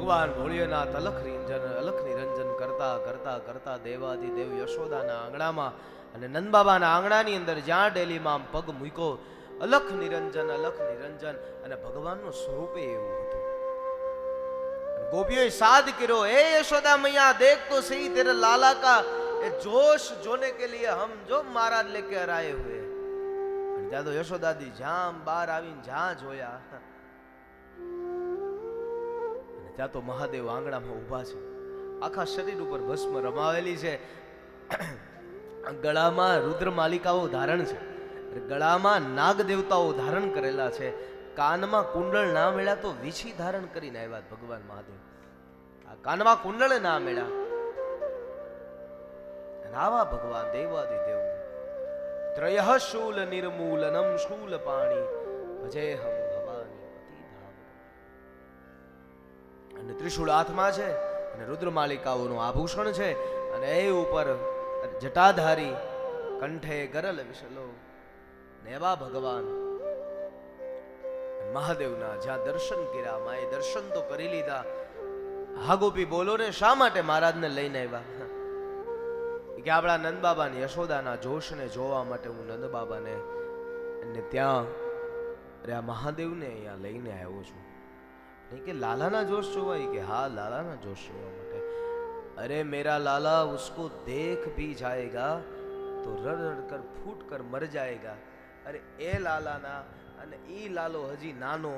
ભગવાન ભોળિયાનાથ અલખ નિરંજન કરતા કરતા કરતા દેવાધિદેવ યશોદાના આંગણામાં અને નંદબાબાના આંગણાની અંદર જ્યાં ડેલીમાં પગ મૂક્યો, અલખ નિરંજન અને ભગવાનનું સ્વરૂપે એવું હતું. ગોપીઓએ સાદ કર્યો, એ यशोदा मैया देख तो सही तेरे लाला का ये जोश जोने के लिए हम जो महाराज लेके आए हुए. ત્યાં તો યશોદાદી જામ બહાર આવીને જ્યાં જોયા, અને ત્યાં તો મહાદેવ આંગણામાં ઊભા છે, આખા શરીર ઉપર ભસ્મ રમાવેલી છે, ગળામાં રુદ્ર માલિકાઓ ધારણ છે, ગળામાં નાગ દેવતાઓ ધારણ કરેલા છે, કાનમાં કુંડળ ના મળ્યા તો વીછી ધારણ કરીને આવ્યા ભગવાન મહાદેવ. આ કાનમાં કુંડળ ના મળ્યા, આવા ભગવાન દેવાદિદેવ ત્રયઃ શૂલ નિર્મૂલનમ શૂલ પાણી ભજેહમ ભવાની પતિ ધામ. અને ત્રિશૂળ હાથમાં છે અને રુદ્ર માલિકાઓનું આભૂષણ છે, અને એ ઉપર જટાધારી કંઠે ગરલ વિશલો ને એવા ભગવાન મહાદેવના જ્યાં દર્શન કર્યા, માએ દર્શન તો કરી લીધા. હા ગોપી બોલો ને, શા માટે મહારાજને લઈને આવ્યા? કે આપણા નંદબાબાને યશોદાના જોશને જોવા માટે હું નંદબાબાને અને ત્યાં આ મહાદેવને અહીંયા લઈને આવ્યો છું. નહીં કે લાલાના જોશ જોવા? કે હા, લાલાના જોશ જોવા માટે. અરે મેરા લાલા ઉસકો દેખ ભી જાएगा તો રડ રડ કર ફૂટ કર મર જાएगा. અરે એ લાલાના, અને ઈ લાલો હજી નાનો,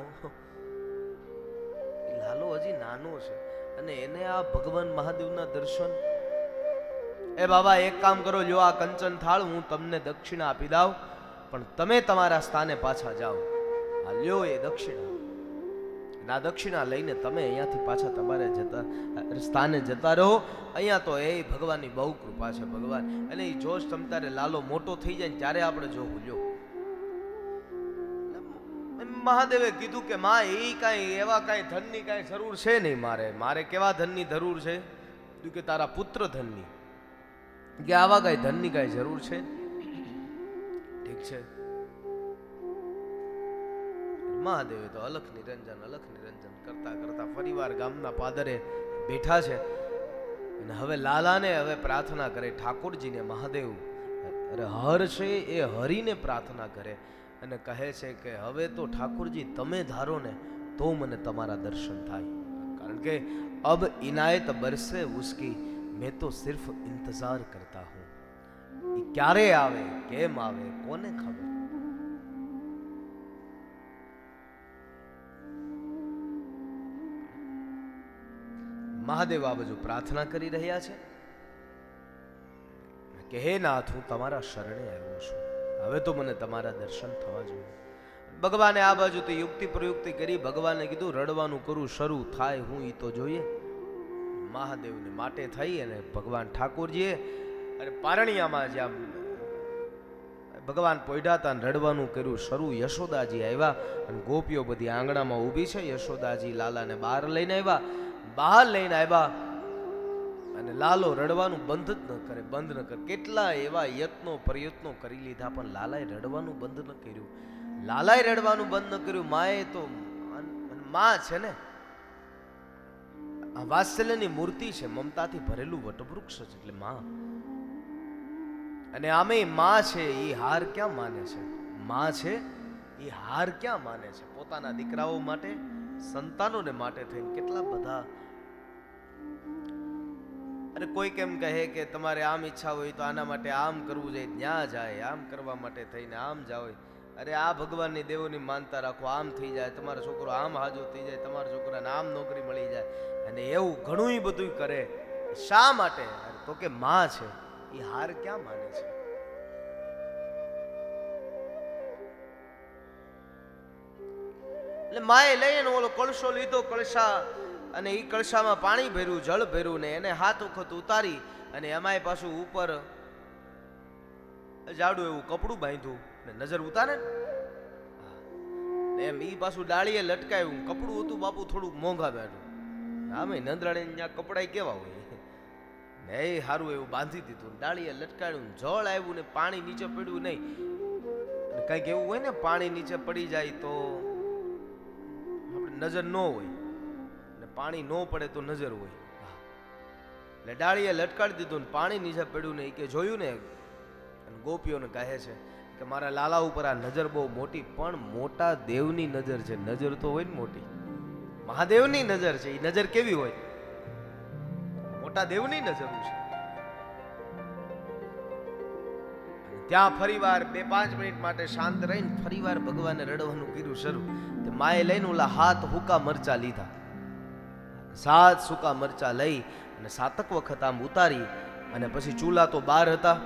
લાલો હજી નાનો છે, અને એને આ ભગવાન મહાદેવના દર્શન. એ બાબા એક કામ કરો, લ્યો આ કંચન થાળ હું તમને દક્ષિણા આપી દઉં, પણ તમે તમારા સ્થાને પાછા જાઓ. આ લ્યો એ દક્ષિણા, ના દક્ષિણા લઈને તમે અહીંયાથી પાછા તમારે સ્થાને જતા રહો. અહીંયા તો એ ભગવાનની બહુ કૃપા છે ભગવાન. અને એ જોશ તમ તારે લાલો મોટો થઈ જાય ને ત્યારે આપણે જોવું. લ્યો મહાદેવે કીધું કે માં એ કાંઈ એવા કાંઈ ધનની કાંઈ જરૂર છે નહીં. મારે કેવા ધનની જરૂર છે? તું કે તારા પુત્ર ધનની, કે આવા કઈ ધનની કઈ જરૂર છે? ઠીક છે. મહાદેવે તો અલખ નિરંજન કરતા કરતા ફરીવાર ગામના પાદરે બેઠા છે, અને હવે લાલાને હવે પ્રાર્થના કરે, ઠાકોરજીને મહાદેવ હર છે એ હરીને પ્રાર્થના કરે, અને કહે છે કે હવે તો ઠાકોરજી તમે ધારો ને તો મને તમારા દર્શન થાય, કારણ કે અબ ઇનાયત બરસે ઉસકી मैं तो सिर्फ इंतजार करता हूं. क्यारे आवे केम आवे कोने खबर. મહાદેવ આ બાજુ પ્રાર્થના કરી રહ્યા છે કે હે નાથ, હું તમારા શરણે આવ્યો છું, હવે તો મને તમારા દર્શન થવા જોઈએ. ભગવાને આ બાજુથી યુક્તિ પ્રયુક્તિ કરી, ભગવાને કીધું રડવાનું કરું શરૂ થાય હું ઈ તો જોઈએ. મહાદેવને માટે થઈ અને ભગવાન ઠાકોરજીએ અને પારણિયામાં જ્યાં ભગવાન પોઢ્યા હતા રડવાનું કર્યું શરૂ. યશોદાજી આવ્યા અને ગોપીઓ બધી આંગણામાં ઊભી છે. યશોદાજી લાલાને બહાર લઈને આવ્યા અને લાલો રડવાનું બંધ જ ન કરે. કેટલા એવા પ્રયત્નો કરી લીધા, પણ લાલાએ રડવાનું બંધ ન કર્યું. માએ તો માં છે ને, આ વાત્સલ્યની મૂર્તિ છે, મમતાથી ભરેલું વટવૃક્ષ છે, એટલે માં. અને આમે માં છે એ હાર ક્યાં માને છે? માં છે એ હાર ક્યાં માને છે? પોતાના દીકરાઓ માટે, સંતાનોને માટે થઈને કેટલા બધા. અને કોઈ કેમ કહે કે તમારે આમ ઈચ્છા હોય તો આના માટે આમ કરવું જોઈએ, ત્યાં જાય, આમ કરવા માટે થઈને આમ જાવ. અરે આ ભગવાનની દેવોની માનતા રાખો, આમ થઈ જાય, તમારો છોકરો આમ હાજો થઈ જાય, તમારા છોકરાને આમ નોકરી મળી જાય, અને એવું ઘણું બધું કરે. શા માટે? તો કે માં છે એ હાર ક્યાં માને છે? એટલે માએ લઈને ઓલો કળશો લીધો, કળશા, અને એ કળશામાં પાણી ભર્યું, જળ ભર્યું, ને એને હાથ વખત ઉતારી, અને એમાંય પાછું ઉપર જાડું એવું કપડું બાંધ્યું, ને નજર ઉતારે ને એમ ઈ પાછું ડાળીએ લટકાયું. કપડું હતું બાપુ થોડુંક મોંઘા બેઠું, આમે નંદરાણી ત્યાં કપડાય કેવા હોય ને એ સારું એવું બાંધી દીધું, ડાળીએ લટકાયું, જળ આવ્યું ને પાણી નીચે પડ્યું નહીં. કઈક એવું હોય ને, પાણી નીચે પડી જાય તો આપણે નજર ન હોય, ને પાણી ન પડે તો નજર હોય. એટલે ડાળીએ લટકાડી દીધું ને પાણી નીચે પડ્યું ને કે જોયું ને, અને ગોપીઓને કહે છે કે મારા લાલા ઉપર આ નજર બહુ મોટી, પણ મોટા દેવની નજર છે. નજર તો હોય ને મોટી, મહાદેવની નજર છે. એ નજર કેવી હોય? મોટા દેવની નજર છે. ત્યાં ફરીવાર 2-5 મિનિટ માટે શાંત રહીને ફરીવાર ભગવાને રડવાનું કર્યું શરૂ. તે માએ લઈને ઓલા હાથ હુકા મરચા લીધા, 7 સૂકા મરચા લઈ અને 7 વખત આમ ઉતારી, અને પછી ચૂલા તો 12 હતા.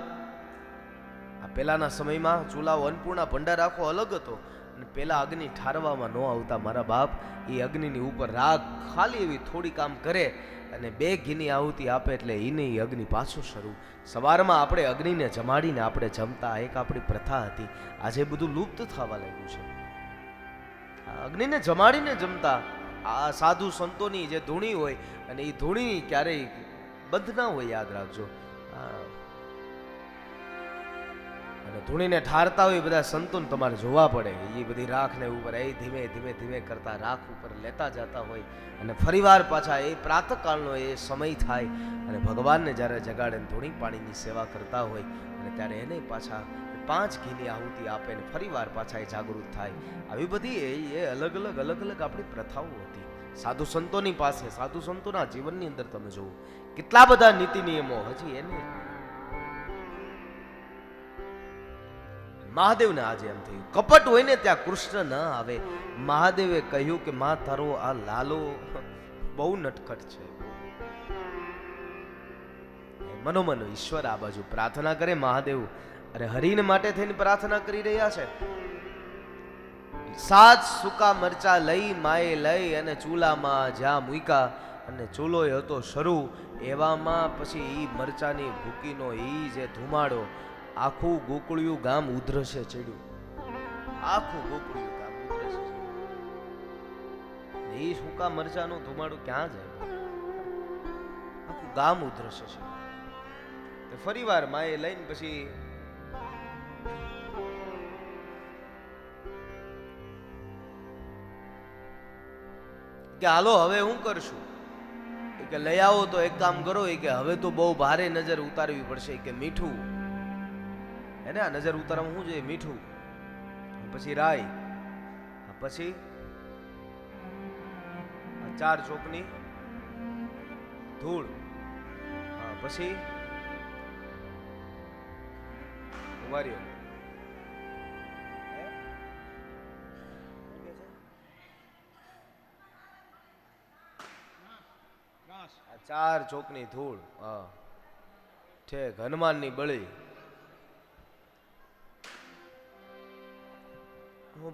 આ પેલાના સમયમાં ચૂલાઓ અન્નપૂર્ણા ભંડાર આખો અલગ હતો, અને પેલા અગ્નિ ઠારવામાં ન આવતા મારા બાપ. એ અગ્નિની ઉપર રાગ ખાલી એવી થોડી કામ કરે અને 2 ઘીની આહુતિ આપે એટલે એને અગ્નિ પાછું શરૂ. સવારમાં આપણે અગ્નિને જમાડીને આપણે જમતા, એક આપણી પ્રથા હતી. આજે બધું લુપ્ત થવા લાગ્યું છે. અગ્નિને જમાડીને જમતા. આ સાધુ સંતોની જે ધૂણી હોય, અને એ ધૂણી ક્યારેય બંધ ના હોય, યાદ રાખજો. અને ધૂણીને ઠારતા હોય બધા સંતોને તમારે જોવા પડે. એ બધી રાખને ઉપર એ ધીમે ધીમે ધીમે કરતા રાખ ઉપર લેતા જતા હોય, અને ફરીવાર પાછા એ પ્રાતઃકાળનો એ સમય થાય, અને ભગવાનને જ્યારે જગાડે ધૂણી પાણીની સેવા કરતા હોય, અને ત્યારે એને પાછા 5 ઘીની આહુતિ આપે ને ફરીવાર પાછા એ જાગૃત થાય. આવી બધી એ અલગ અલગ આપણી પ્રથાઓ હતી સાધુ સંતોની પાસે. સાધુ સંતોના જીવનની અંદર તમે જુઓ કેટલા બધા નીતિ નિયમો હજી એને. મહાદેવને આજે એમ થયું કપટ હોય ને ત્યાં કૃષ્ણ ન આવે. મહાદેવે કહ્યું કે માં તારો આ લાલો બહુ નટખટ છે. મનોમન ઈશ્વર આ બાજુ પ્રાર્થના કરે. મહાદેવ અરે હરિને માટે થઈને પ્રાર્થના કરી રહ્યા છે. 7 સૂકા મરચા લઈ માએ લઈ અને ચૂલામાં જ્યાં મૂક્યા, અને ચૂલો હતો શરૂ. એવામાં પછી ઈ મરચાની ભૂકીનો ઈ જે ધુમાડો આખું ગોકુળિયું ગામ ઉધરસે ચડ્યું. આખું ગોકુળિયું ગામ ઉધરસે ચડ્યું. એ સૂકા મરચાનો ધુમાડો ક્યાં જાય? આખું ગામ ઉધરસે છે. ફરીવાર માએ લઈને પછી કે હાલો હવે હું કરશું? કે લઈ આવો તો એક કામ કરો, કે હવે તો બહુ ભારે નજર ઉતારવી પડશે. કે મીઠું એને આ નજર ઉતારવામાં શું જોઈએ? મીઠું, પછી રાઈ, પછી 4 ચોકની ધૂળ, પછી વાર્યો 4 ચોકની ધૂળ, ઠેક હનુમાનની બળી,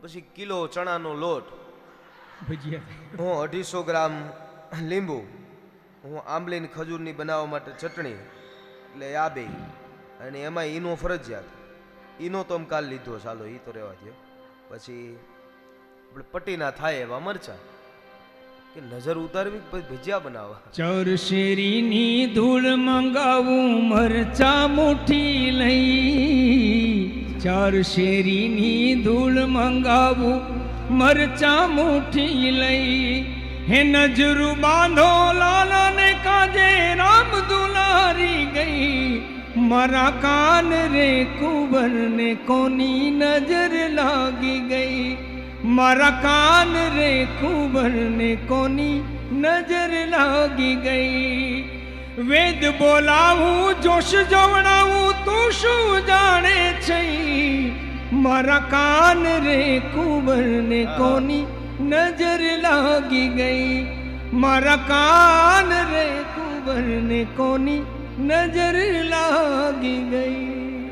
પછી કિલો ચણાનો લોટ, હું 250 ગ્રામ લીંબુ, હું આંબલીની ખજૂરની બનાવવા માટે ચટણી, એટલે આ બે. અને એમાં ઈનો ફરજિયાત. ઈનો તો કાલ લીધો, ચાલો ઈ તો રહેવા દો. પછી આપણે પટ્ટી ના થાય એવા મરચા. કે નજર ઉતારવી પછી ભજીયા બનાવવા. ચાર શેરીની ધૂળ મંગાવું મરચા મુઠ્ઠી લઈ. 4 શેરીની ધૂળ મંગાવું મરચા મુઠ્ઠી લઈ. હે નજરુ બાંધો લાલાને કાજે રામ દુલારી ગઈ. મારા કાન રે કુંવરને કોની નજર લાગી ગઈ. મારા કાન રે કુંવરને કોની નજર લાગી ગઈ. વેદ બોલાવું જોશ જવડાવું તું શું જાણે છે. મારા કાન રે કુંવરને કોની નજર લાગી ગઈ. મારા કાન રે કુંવરને કોની નજર લાગી ગઈ.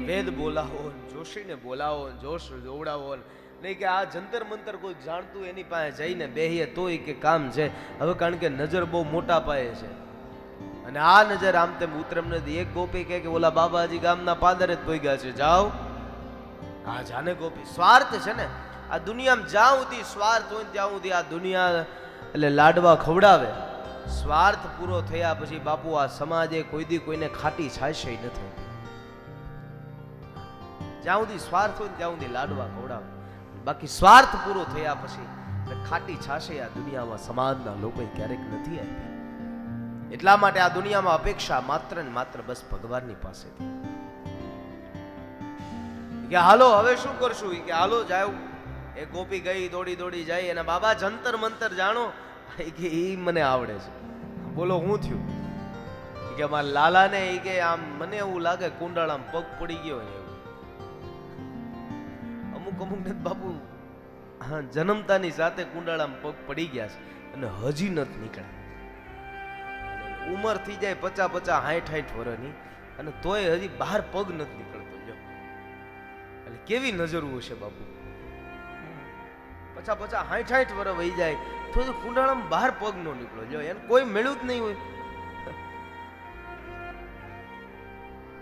વેદ બોલાવો, જોશીને બોલાવો, જોશ જોવડાવો. નહીં કે આ જંતર મંતર કોઈ જાણતું એની પાસે જઈને બેહીએ તોય કે કામ છે. હવે કારણ કે નજર બહુ મોટા પાયે છે, અને આ નજર આમ તેમ ઉતરમ નથી. એક ગોપી કે ઓલા બાબાજી ગામના પાદરે જ પોઈ છે, જાઓ. હા જાને ગોપી સ્વાર્થ છે ને આ દુનિયામાં. જ્યાં સુધી સ્વાર્થ હોય ત્યાં સુધી આ દુનિયા એટલે લાડવા ખવડાવે. સ્વાર્થ પૂરો થયા પછી બાપુ આ સમાજે કોઈ દી કોઈને ખાટી છાશે નથી. જ્યાં સુધી સ્વાર્થ હોય ત્યાં સુધી લાડવા ખવડાવે. બાકી સ્વાર્થ પૂરો થયા પછી અને ખાટી છાશે આ દુનિયામાં સમાજના લોકોએ ક્યારેક નથી આપી. એટલા માટે આ દુનિયામાં અપેક્ષા માત્ર ને માત્ર બસ ભગવાનની પાસેથી. કે હાલો હવે શું કરશું? કે હાલો જાવ. એ ગોપી ગઈ દોડી દોડી જાય અને બાબા જંતર મંતર જાણો કે એ મને આવડે છે. બોલો હું થયું? કે અમારા લાલાને એ કે આમ મને એવું લાગે કુંડાળામાં પગ પડી ગયો ને એવું. અમુક ને બાપુ જન્મતાની સાથે કુંડાળામાં પગ પડી ગયા છે અને હજી નથી નીકળ્યા. ઉંમર થઈ જાય 50 60 વર્ષની અને તોય હજી બહાર પગ નથી નીકળતો. જો એટલે કેવી નજરું હશે બાપુ. 50 60 વર્ષ વહી જાય તો કુંડાળામાં બહાર પગ નો નીકળો. જો એને કોઈ મેળ્યું જ નહીં હોય.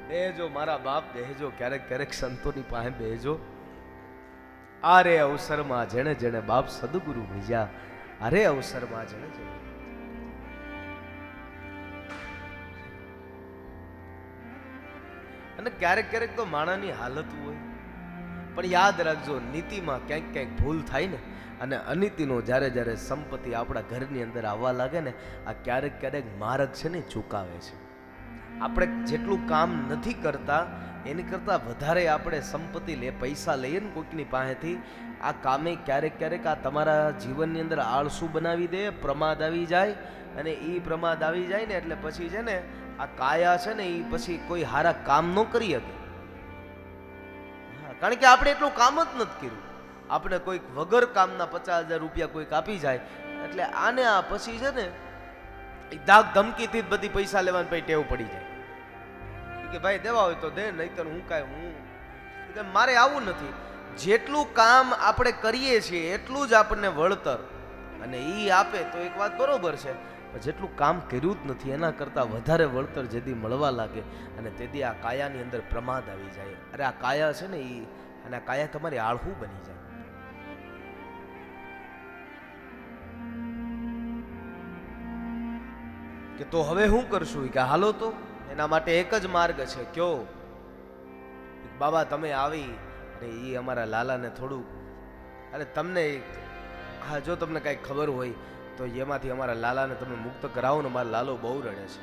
બેહજો મારા બાપ, બેહજો ક્યારેક ક્યારેક સંતોની પાસે બેહજો. આરે અવસરમાં જેણે જેણે બાપ સદગુરુ ભીજ્યા, અરે અવસરમાં જેણે જેણે. અને ક્યારેક ક્યારેક તો માણાની હાલત હોય, પણ યાદ રાખજો નીતિમાં ક્યાંક ક્યાંક ભૂલ થાય ને અને અનીતિનો જ્યારે જ્યારે સંપત્તિ આપણા ઘરની અંદર આવવા લાગે ને, આ ક્યારેક ક્યારેક માર્ગ છે ને ચૂકાવે છે. આપણે જેટલું કામ નથી કરતા એની કરતાં વધારે આપણે સંપત્તિ પૈસા લઈએ ને કોઈકની પાસેથી, આ કામે ક્યારેક ક્યારેક આ તમારા જીવનની અંદર આળસુ બનાવી દે, પ્રમાદ આવી જાય. અને એ પ્રમાદ આવી જાય ને એટલે પછી છે ને આ કાયા છે ને એ પછી કોઈ હારા કામ ન કરી શકે. કારણ કે આપણે એટલું કામ જ નથી કર્યું. આપણે કોઈક વગર કામના 50,000 રૂપિયા કોઈક આપી જાય એટલે આને આ પછી છે ને ધાક ધમકીથી જ બધી પૈસા લેવાની પછી ટેવ પડી જાય કે ભાઈ દેવા હોય તો દે, નહીતર હું મારે આવું નથી. જેટલું કામ આપણે કરીએ છીએ એટલું જ આપણને વળતર, અને એ આપે તો એક વાત બરોબર છે. જેટલું કામ કર્યું જ નથી એના કરતાં વધારે વળતર જેથી મળવા લાગે અને તેથી આ કાયાની અંદર પ્રમાદ આવી જાય. અરે આ કાયા છે ને એ, અને આ કાયા તમારી આળહું બની જાય. કે તો હવે શું કરશું? કે હાલો તો એના માટે એક જ માર્ગ છે. કયો? બાબા તમે આવી અરે એ અમારા લાલાને થોડું, અરે તમને હા જો તમને કાંઈ ખબર હોય તો એમાંથી અમારા લાલાને તમે મુક્ત કરાવો ને, મારા લાલો બહુ રડે છે.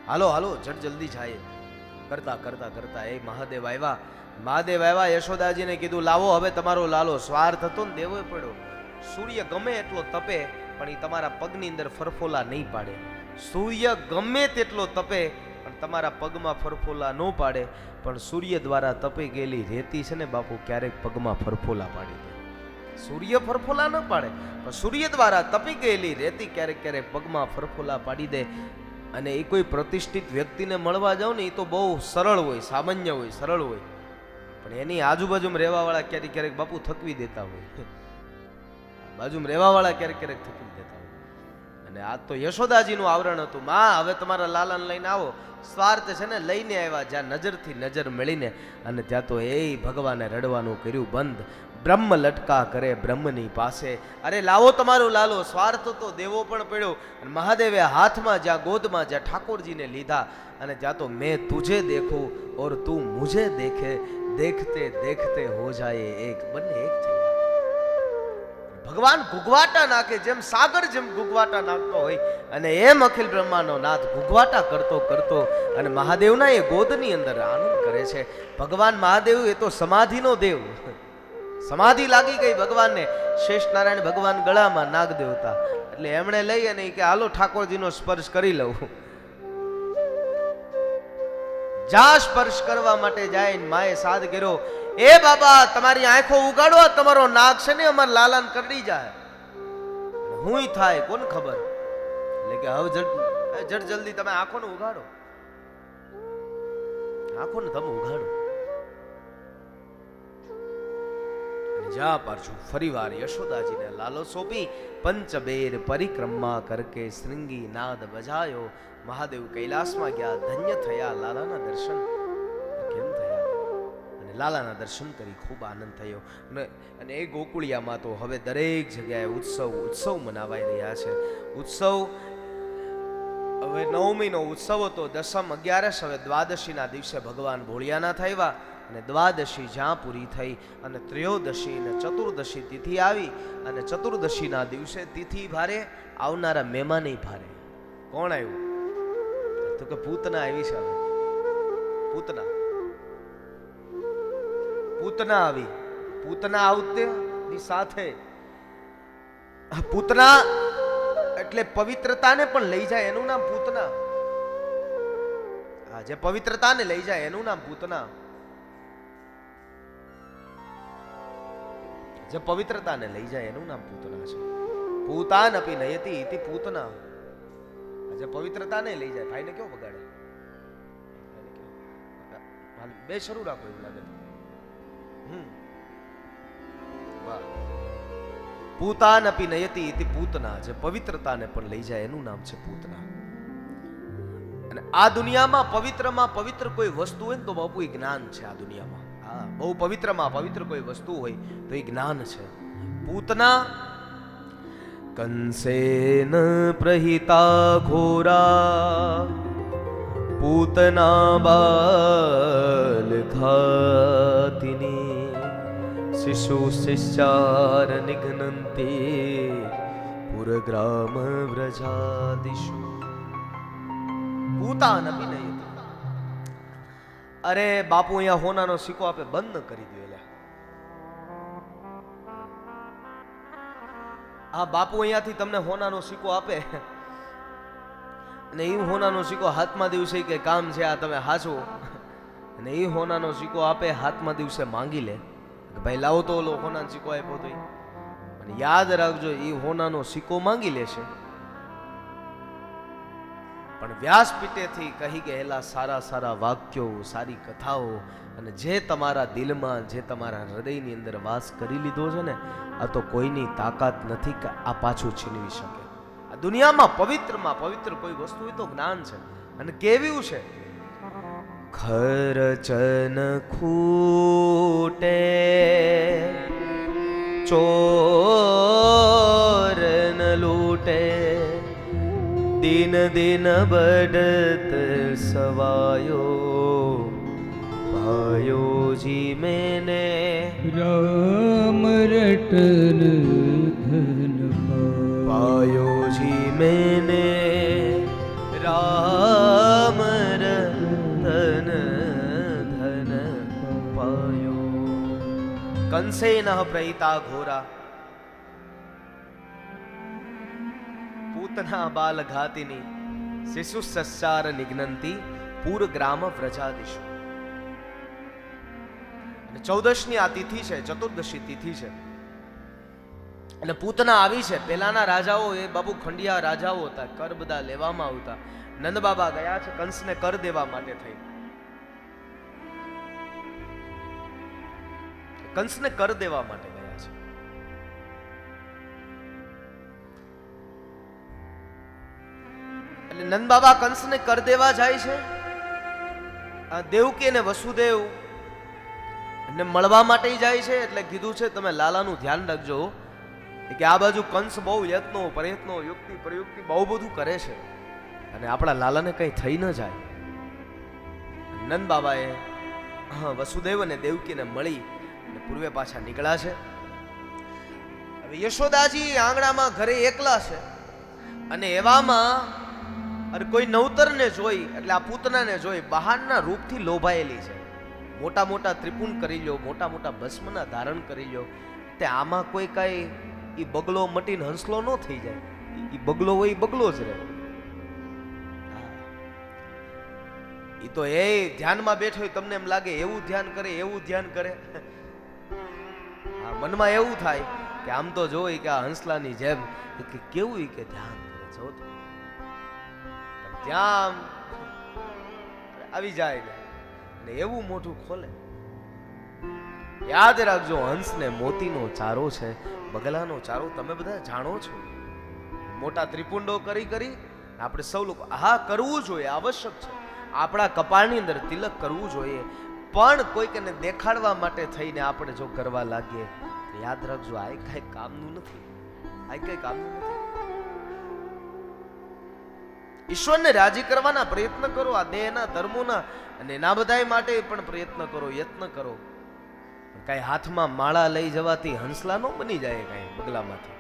હાલો હાલો ઝટ જલ્દી જાય. કરતા કરતા કરતા એ મહાદેવ આવ્યા. યશોદાજીને કીધું લાવો હવે તમારો લાલો. સ્વાર્થ હતો ને દેવો પડ્યો. સૂર્ય ગમે એટલો તપે પણ એ તમારા પગની અંદર ફરફોલા નહીં પાડે. સૂર્ય ગમે તેટલો તપે પણ તમારા પગમાં ફરફોલા ન પાડે. પણ સૂર્ય દ્વારા તપી ગયેલી રેતી છે ને બાપુ ક્યારેક પગમાં ફરફોલા પાડી દે. સૂર્ય ફરફોલા ન પાડે પણ સૂર્ય દ્વારા તપી ગયેલી રેતી ક્યારેક ક્યારેક પગમાં ફરફોલા પાડી દે. અને એ કોઈ પ્રતિષ્ઠિત વ્યક્તિને મળવા જાવ ને એ તો બહુ સરળ હોય, સામાન્ય હોય, સરળ હોય, પણ એની આજુબાજુમાં રહેવાવાળા ક્યારેક ક્યારેક બાપુ થકવી દેતા હોય. બાજુમાં રહેવાવાળા ક્યારેક ક્યારેક થકવી દેતા હોય. અને આ તો યશોદાજીનું આવરણ હતું. માં હવે તમારા લાલાને લઈને આવો. સ્વાર્થ છે ને લઈને આવ્યા. જ્યાં નજરથી નજર મળીને અને ત્યાં તો એ ભગવાને રડવાનું કર્યું બંધ. બ્રહ્મ લટકા કરે બ્રહ્મની પાસે. અરે લાવો તમારું લાલો. સ્વાર્થ તો દેવો પણ પડ્યો. અને મહાદેવે હાથમાં જ્યાં ગોદમાં જ્યાં ઠાકોરજીને લીધા અને ત્યાં તો મેં તુझे देखूं और તું मुझे देखे, देखते देखते हो जाए एक. બંને એક થઈ ગયા. ભગવાન ગુગવાટા નાખે જેમ સાગર જેમ ગુગવાટા નાખતો હોય અને એમ અખિલ બ્રહ્માંડનો નાથ ગુગવાટા કરતો કરતો અને મહાદેવના એ ગોદની અંદર આનંદ કરે છે. ભગવાન મહાદેવ એ તો સમાધિનો દેવ. સમાધિ લાગી ગઈ ભગવાનને. શેષ નારાયણ ભગવાન ગળામાં નાગ દેવતા એટલે એમણે લઈ અને કે હાલો ઠાકોરજીનો સ્પર્શ કરી લઉં. જા સ્પર્શ કરવા માટે જાય માએ સાદ કર્યો. એ બાબા તમારી આંખો ઉગાડો, તમારો નાગ છે ને અમારા લાલાને કરડી જાય. હું થાય કોને ખબર. એટલે કે હવે જટ જલ્દી તમે આંખોને ઉગાડો, આંખોને તમે ઉગાડો. જા પાછું ફરીવાર યશોદાજીને લાલો સોંપી પંચબેર પરિક્રમા કરકે શ્રૃંગી નાદ બજાયો. મહાદેવ કૈલાસમાં ગયા. ધન્ય થયા લાલાના દર્શન. કેમ થયા? અને લાલાના દર્શન કરી ખૂબ આનંદ થયો. અને એ ગોકુળિયામાં તો હવે દરેક જગ્યાએ ઉત્સવ મનાવાઈ રહ્યા છે. ઉત્સવ હવે નવમીનો ઉત્સવ હતો, દસમ 11 હવે દ્વાદશીના દિવસે ભગવાન ભોળિયાનાથ આવ્યા અને દ્વાદશી જ્યાં પૂરી થઈ અને ત્રયોદશી અને ચતુર્દશી તિથિ આવી અને ચતુર્દશીના દિવસે તિથિ ભારે આવનારા મહેમાને ભારે. કોણ આવ્યું? તો કે પૂતના આવી છે. હવે પૂતના આવી. પૂતના આવતે ની સાથે પૂતના એટલે પવિત્રતાને પણ લઈ જાય એનું નામ પૂતના. હા, જે પવિત્રતાને લઈ જાય એનું નામ પૂતના. જે પવિત્રતાને લઈ જાય એનું નામ પૂતના છે. પૂતાન અપી નયતિ ઇતિ પૂતના. જે પવિત્રતાને લઈ જાય. ભાઈને કેવો બગાડે? બે શરૂ રાખો એવું લાગે. વાહ. પૂતાન અપી નયતિ ઇતિ પૂતના. જે પવિત્રતાને પણ લઈ જાય એનું નામ છે પૂતના. અને આ દુનિયામાં પવિત્ર કોઈ વસ્તુ હોય ને તો બાપુ એ જ્ઞાન છે. આ દુનિયામાં હા, બહુ પવિત્ર કોઈ વસ્તુ હોય તો એ જ્ઞાન છે. પૂતના કંસેન પ્રહિતા ઘોરા પૂતના બાલ ઘાતિની શિશુ શિષ્યાર નિઘ્નંતી પુરગ્રામ વ્રજાદિષુ. પૂતાન અભિનય. અરે બાપુ અહીંયા હોનાનો સિક્કો આપે બંધ કરી દો. આ બાપુ અહીંયાથી તમને હોનાનો સિક્કો આપે અને એ હોનાનો સિક્કો હાથમાં દિવસે કે કામ છે આ તમે હાચો, અને એ હોનાનો સિક્કો આપે હાથમાં દિવસે માંગી લે કે ભાઈ લાવો તો ઓલો હોનાનો સિક્કો આપ્યો તો. અને યાદ રાખજો એ હોનાનો સિક્કો માંગી લેશે પણ વ્યાસપીઠેથી કહી ગયેલા સારા વાક્યો, સારી કથાઓ અને જે તમારા દિલમાં, જે તમારા હૃદયની અંદર વાસ કરી લીધો છે ને, આ તો કોઈની તાકાત નથી કે આ પાછું છીનવી શકે. આ દુનિયામાં પવિત્ર કોઈ વસ્તુ હોય તો જ્ઞાન છે. અને કેવું છે? ખરચન ખૂટે ચોરન લૂટે દિન બઢત સવાયો પાયો જી મેને રામ રટન ધન પાયો જી મેને રામ રતન ધન પાયો. કંસેન પ્રહિતા ઘોરા પૂતના બાલ ઘાતિની શિશુ સસ્સાર નિઘ્નંતી પૂર ગ્રામ વ્રજાદિષુ. 14 આ તિથિ છે, ચતુર્દશી તિથિ છે અને પૂતના આવી છે. પહેલાના રાજાઓ એ બાબુ ખંડિયા રાજાઓ હતા, કર બધા લેવામાં આવતા. નંદ બાબા ગયા છે કંસને કર દેવા માટે થઈ. કંસને કર દેવા માટે ગયા છે. એટલે નંદ બાબા કંસને કર દેવા જાય છે. દેવકી અને વસુદેવ ને મળવા માટે જાય છે. એટલે કીધું છે તમે લાલાનું ધ્યાન રાખજો કે આ બાજુ કંસ બહુ યત્નો પ્રયત્નો યુક્તિ પ્રયુક્તિ બહુ બધું કરે છે અને આપણા લાલાને કઈ થઈ ન જાય. નંદ બાબાએ વસુદેવ અને દેવકીને મળી અને પૂર્વે પાછા નીકળ્યા છે. હવે યશોદાજી આંગણામાં ઘરે એકલા છે અને એવામાં અરે કોઈ નવતરને જોઈ એટલે આ પૂતનાને જોઈ બહારના રૂપથી લોભાયેલી છે. મોટા ત્રિપુંડ કરી લ્યો, મોટા ભસ્મના ધારણ કરી લ્યો. તે આમાં કોઈ કઈ ઈ બગલો મટીને હંસલો ન થઈ જાય. ઈ બગલો હોય બગલો જ રહે. ઈ તો એ ધ્યાનમાં બેઠો હોય તમને એમ લાગે એવું ધ્યાન કરે. હા, મનમાં એવું થાય કે આમ તો જોઈ કે આ હંસલાની જેમ કે કેવું કે ધ્યાન કરે જો તો ધ્યાન આવી જાય ને એવું મોઢું ખોલે. યાદ રાખજો હંસને મોતીનો ચારો છે, બગલાનો ચારો તમે બધા જાણો છો. મોટા ત્રિપુંડો કરી આપણે સૌ લોકો હા કરવું જોઈએ, આવશ્યક છે. આપણા કપાળની અંદર તિલક કરવું જોઈએ, પણ કોઈકને દેખાડવા માટે થઈને આપણે જો કરવા લાગીએ યાદ રાખજો આ કઈ કામનું નથી. ઈશ્વરને રાજી કરવાના પ્રયત્ન કરો, આ દેહના ધર્મોના અને એના બધાય માટે પણ પ્રયત્ન કરો, યત્ન કરો. કઈ હાથમાં માળા લઈ જવાથી હંસલા નો બની જાય, કઈ બગલામાંથી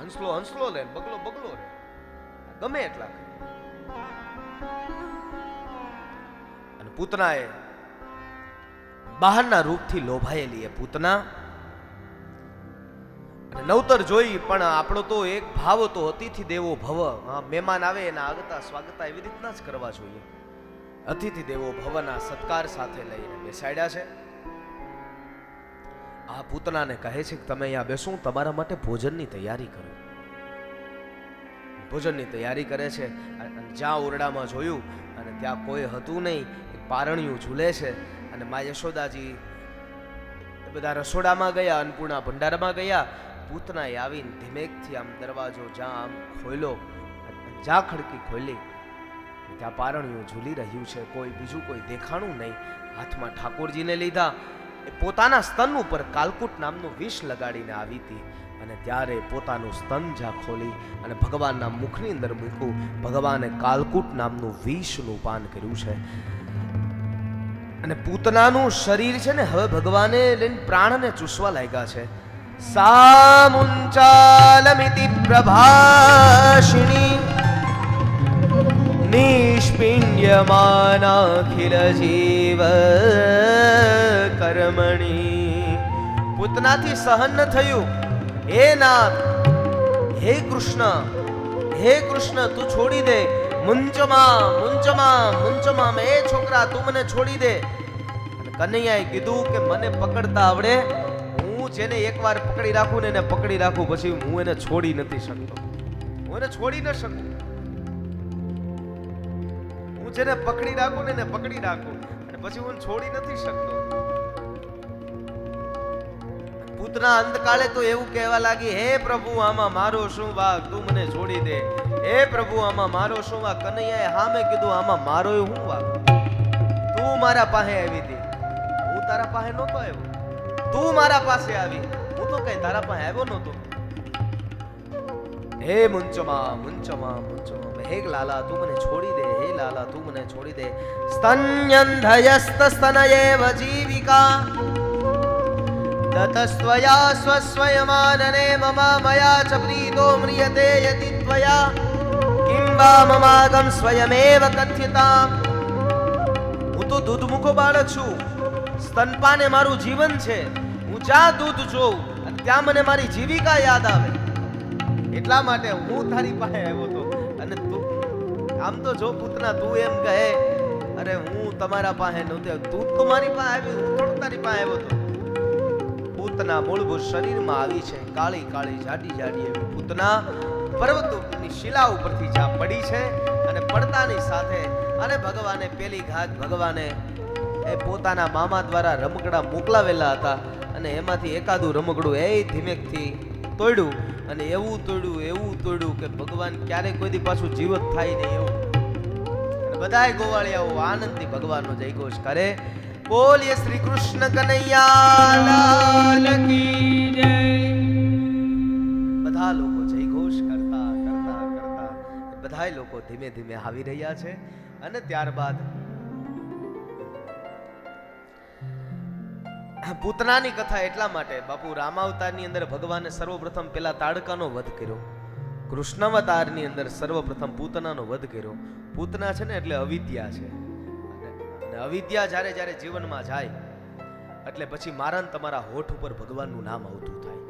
હંસલો હંસલો લે, બગલો બગલો રે, ગમે એટલા કરે. અને પૂતનાએ બહારના રૂપથી લોભાયેલી એ પૂતના અને નવતર જોઈ, પણ આપણો તો એક ભાવ હતો, અતિથિ દેવો ભવ. મહેમાન આવે એના આગતા સ્વાગતા એવી રીતના જ કરવા જોઈએ. અતિથિ દેવો ભવના સત્કાર સાથે લઈને બેસાડ્યા છે. આ પૂતનાને કહે છે કે તમે અહીંયા બેસો, તમારા માટે ભોજનની તૈયારી કરો. ભોજનની તૈયારી કરે છે. જ્યાં ઓરડામાં જોયું અને ત્યાં કોઈ હતું નહીં, પારણિયું ઝૂલે છે. અને મા યશોદાજી બધા રસોડામાં ગયા, અન્નપૂર્ણા ભંડારમાં ગયા. પૂતનાએ આવીને ધીમેકથી આમ દરવાજો જ્યાં આમ ખોલ્યો, જ્યાં ખડકી ખોલી ત્યાં પારણિયું ઝૂલી રહ્યું છે. કોઈ બીજું કોઈ દેખાણું નહીં. હાથમાં ઠાકોરજીને લીધા. એ પોતાના સ્તન ઉપર કાલકૂટ નામનું વિષ લગાડીને આવી હતી. અને ત્યારે પોતાનું સ્તન જ્યાં ખોલી અને ભગવાનના મુખની અંદર મૂક્યું, ભગવાને કાલકૂટ નામનું વિષનું પાન કર્યું છે. અને પૂતનાનું શરીર છે ને હવે ભગવાને લઈને પ્રાણને ચૂસવા લાગ્યા છે. સામુંચાલમિતિ પ્રભાષિણી નિષ્પિંડ્યમાનાખિલ જીવ કર્મણી. પૂતનાથી સહન ન થયું. હે નાથ, હે કૃષ્ણ, હે કૃષ્ણ, તું છોડી દે. મુંચમાં મુંચમાં મુંચમાં, એ છોકરા તું મને છોડી દે. અને કનૈયાએ કીધું કે મને પકડતા આવડે, હું જેને એકવાર પકડી રાખું ને એને પકડી રાખું, પછી હું એને છોડી નથી શકતો. હું એને છોડી ન શકું. હું જેને પકડી રાખું ને એને પકડી રાખું અને પછી હું છોડી નથી શકતો. પૂતના અંતકાળે તો એવું કહેવા લાગી, હે પ્રભુ આમાં મારો શું વાગ, તું મને છોડી દે. હે પ્રભુ આમાં મારો શું વાગ. કનૈયાએ હા મેં કીધું આમાં મારો શું વાગ. તું મારા પાસે આવી હતી, હું તારા પાસે નહોતો આવ્યો. તું મારા પાસે આવી, હું તો કઈ તારા પાસે આવ્યો નહોતો. હે મુંચમાં મુંચમાં મુંચમાં, હે લાલા તું મને છોડી દે. હે લાલા તું મને છોડી દે. સ્તન્યંધયસ્તસ્તનયેવ જીવિકા તતસ્ત્વયા સ્વસ્વયમાનને મમ મયા ચ પ્રીતો મ્રિયતે યતિ ત્વયા કિં વા મમાગમ સ્વયમેવ કથ્યતામ. હું તો દૂધમુખો બાળક છું. સ્તનપાન એ મારું જીવન છે. હું જ્યાં દૂધ જોઉં અને ત્યાં મને મારી જીવિકા યાદ આવે. એટલા માટે હું તારી પાસે આવ્યો હતો. અને તું આમ તો જો પૂતના તું એમ કહે, અરે હું તમારા પાસે નહોતો, તું તો મારી પાસે આવી, હું થોડું તારી પાસે આવ્યો હતો. પૂતના મૂળભૂત શરીરમાં આવી છે, કાળી કાળી જાડી જાડી એવી પૂતના પર્વતની શિલા ઉપરથી જ્યાં પડી છે. અને પડતાની સાથે અને ભગવાને પેલી ઘાત ભગવાને એ પોતાના મામા દ્વારા રમકડા મોકલાવેલા હતા. અને એમાંથી એકાદું રમકડું એ ધીમેકથી તોડ્યું. અને એવું તોડ્યું કે ભગવાન ક્યારેય કોઈ દી પાછું જીવત થાય નહીં એવું. અને બધાય ગોવાળિયાઓ આનંદથી ભગવાનનો જયઘોષ કરે. બોલીએ શ્રી કૃષ્ણ કનૈયા લાલ કી જય. બધા લોકો જયઘોષ કરતા કરતા કરતા બધાય લોકો ધીમે ધીમે આવી રહ્યા છે. અને ત્યારબાદ પૂતનાની કથા એટલા માટે બાપુ રામાવતારની અંદર ભગવાને સર્વપ્રથમ પેલા તાડકાનો વધ કર્યો. કૃષ્ણાવતારની અંદર સર્વપ્રથમ પૂતનાનો વધ કર્યો. પૂતના છે ને એટલે અવિદ્યા છે. અને અવિદ્યા જ્યારે જ્યારે જીવનમાં જાય એટલે પછી મારા ને તમારા હોઠ ઉપર ભગવાનનું નામ આવતું થાય.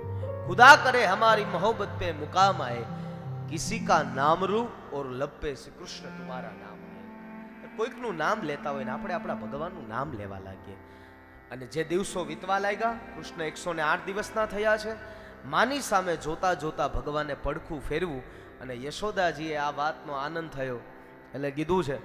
ખુદા કરે હમારી મોહબ્બત પે મુકામ આए, કિસી કા નામ રૂ ઓર लब पे श्री कृष्ण तुम्हारा नाम है. કોઈકનું નામ લેતા હોય ને આપણે આપણા ભગવાનનું નામ લેવા લાગીએ. અને જે દિવસો વીતવા લાગ્યા, કૃષ્ણ 108 દિવસના થયા છે. માની સામે જોતા જોતા ભગવાને પડખું ફેરવું. અને યશોદાજીએ આ વાતનો આનંદ થયો એટલે કીધું છે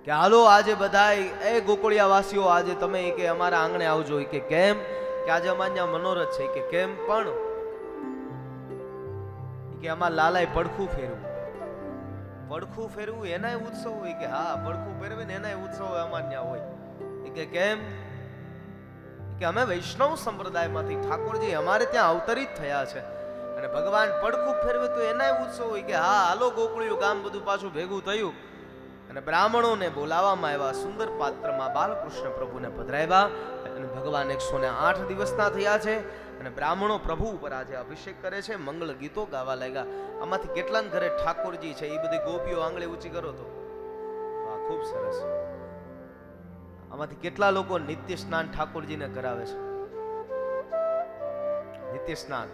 કે હાલો આજે બધાય એ ગોકુળિયા વાસીઓ આજે તમે કે અમારા આંગણે આવજો. કે કેમ? કે આજે અમારા મનોરથ છે. કે કેમ? પણ કે અમારા લાલાએ પડખું ફેરવું. પડખું ફેરવું એનાય ઉત્સવ હોય? કે હા, પડખું ફેરવે ને એનાય ઉત્સવ અમારે ત્યાં હોય. કે કેમ? કે અમે વૈષ્ણવ સંપ્રદાયમાંથી ઠાકોરજી અમારે ત્યાં અવતરિત થયા છે. અને અને ભગવાન પડખું ફેરવે તો એનાય ઉત્સવ હોય કે હા હાલો ગોકુળિયું ગામ બધું પાછું ભેગું થયું અને બ્રાહ્મણોને બોલાવવામાં આવ્યા. સુંદર પાત્રમાં બાલકૃષ્ણ પ્રભુને પધરાવ્યા અને ભગવાન 108 દિવસના થયા છે અને બ્રાહ્મણો પ્રભુ ઉપર આજે અભિષેક કરે છે, મંગળ ગીતો ગાવા લાગ્યા. આમાંથી કેટલાને ઘરે ઠાકોરજી છે એ બધી ગોપીઓ આંગળી ઊંચી કરો તો વાહ, ખૂબ સરસ. આમાંથી કેટલા લોકો નિત્ય સ્નાન ઠાકોરજીને કરાવે છે? નિત્ય સ્નાન,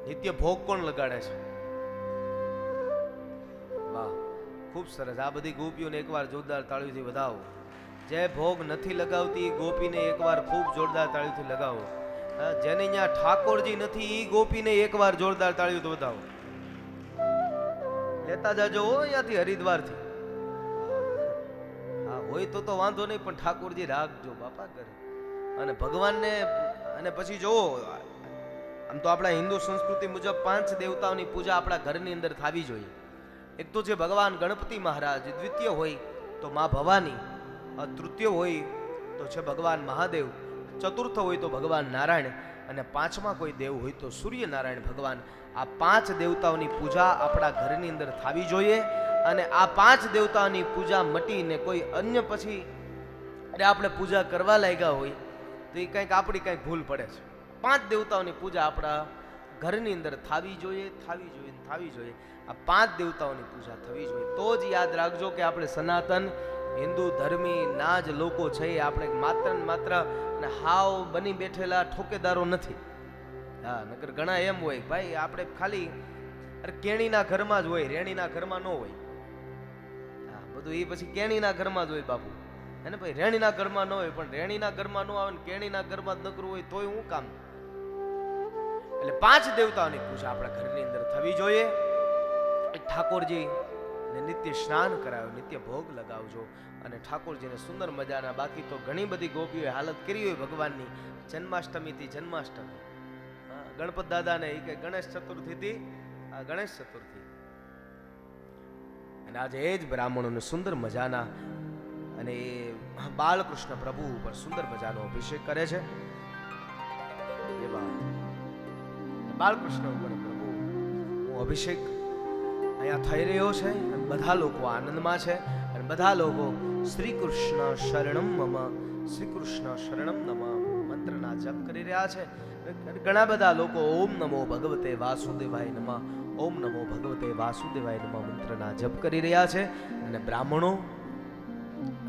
નિત્ય ભોગ કોણ લગાડે છે? વાહ, ખૂબ સરસ. આ બધી ગોપીઓને એકવાર જોરદાર તાળીઓથી વધાવો. જે ભોગ નથી લગાવતી એ ગોપીને એકવાર ખૂબ જોરદાર તાળીઓથી લગાવો. જેને અહીંયા ઠાકોરજી નથી એ ગોપીને એકવાર જોરદાર તાળીઓથી વધાવો. લેતા જાજો અહીંયાથી હરિદ્વારથી. હા હોય તો વાંધો નહીં, પણ ઠાકોરજી રાખજો બાપા કરે. અને ભગવાનને અને પછી જોવો, આમ તો આપણા હિન્દુ સંસ્કૃતિ મુજબ 5 દેવતાઓની પૂજા આપણા ઘરની અંદર થવી જોઈએ. એક તો છે ભગવાન ગણપતિ મહારાજ, દ્વિતીય હોય તો માં ભવાની, તૃતીય હોય તો છે ભગવાન મહાદેવ, ચતુર્થ હોય તો ભગવાન નારાયણ અને પાંચમા કોઈ દેવ હોય તો સૂર્યનારાયણ ભગવાન. આ 5 દેવતાઓની પૂજા આપણા ઘરની અંદર થવી જોઈએ. અને આ 5 દેવતાઓની પૂજા મટીને કોઈ અન્ય પછી આપણે પૂજા કરવા લાગ્યા હોય તો એ કંઈક આપણી કંઈક ભૂલ પડે છે. 5 દેવતાઓની પૂજા આપણા ઘરની અંદર થવી જોઈએ, થવી જોઈએ, થવી જોઈએ. આ 5 દેવતાઓની પૂજા થવી જોઈએ. તો જ યાદ રાખજો કે આપણે સનાતન હિન્દુ ધર્મી ના જ લોકો છે. આપણે માત્ર ને માત્ર અને હાવ બની બેઠેલા ઠોકેદારો નથી. હા, નકર ઘણા એમ હોય ભાઈ આપણે ખાલી કેણીના ઘરમાં જ હોય, રેણીના ઘરમાં ન હોય. હા, બધું એ પછી કેણીના ઘરમાં જ હોય બાપુ. એને ભાઈ રેણીના ઘરમાં ન હોય, પણ રેણીના ઘરમાં ન આવે ને કેણીના ઘરમાં જ નકરું હોય તોય હું કામ. એટલે 5 દેવતાઓની પૂજા આપણા ઘરની અંદર થવી જોઈએ. ઠાકોરજી ને નિત્ય સ્નાન કરાવો, નિત્ય ભોગ લગાવજો અને ઠાકોરજીને સુંદર મજાના. બાકી તો ઘણી બધી ગોપીઓએ હાલત કરી હોય ભગવાનની, જન્માષ્ટમીથી જન્માષ્ટમી, ગણપત દાદાને એ કે ગણેશ ચતુર્થીથી ગણેશ ચતુર્થી. અને આજે એ જ બ્રાહ્મણોને સુંદર મજાના અને એ બાલકૃષ્ણ પ્રભુ ઉપર સુંદર મજાનો અભિષેક કરે છે. એવા બાલકૃષ્ણ ઉપર પ્રભુ અભિષેક અહીંયા થઈ રહ્યો છે. બધા લોકો આનંદમાં છે અને બધા લોકો શ્રી કૃષ્ણ શરણમ મમ, શ્રી કૃષ્ણ શરણમ નમ મંત્રના જપ કરી રહ્યા છે. ઘણા બધા લોકો ઓમ નમો ભગવતે વાસુદેવાય નમઃ, ઓમ નમો ભગવતે વાસુદેવાય નમઃ મંત્રના જપ કરી રહ્યા છે. અને બ્રાહ્મણો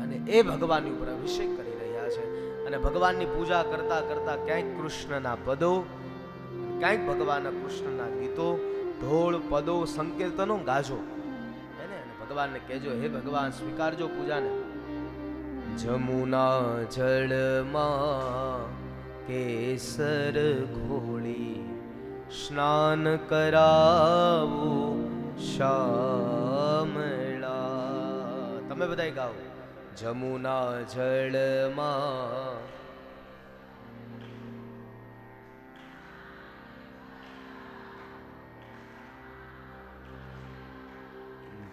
અને એ ભગવાનની ઉપર અભિષેક કરી રહ્યા છે. અને ભગવાનની પૂજા કરતા કરતા ક્યાંક કૃષ્ણના પદો, ક્યાંક ભગવાનના કૃષ્ણના ગીતો, ઢોળ, પદો, સંકીર્તનો ગાજો. અને ભગવાનને કહેજો, હે ભગવાન સ્વીકારજો પૂજાને. જમુના જળમાં કેસર ઘોળી સ્નાન કરાવું શ્યામળા. તમે બધા ગાઓ. જમુના જળમાં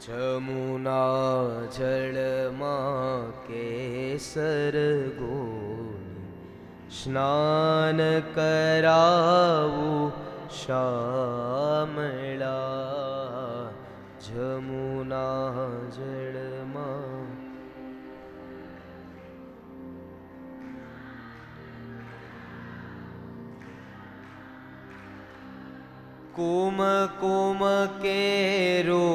જમુના જળમાં કેસર ગોળી સ્નાન કરાવું શ્યામળા. જમુના જળમાં કુમ કુમ કેરો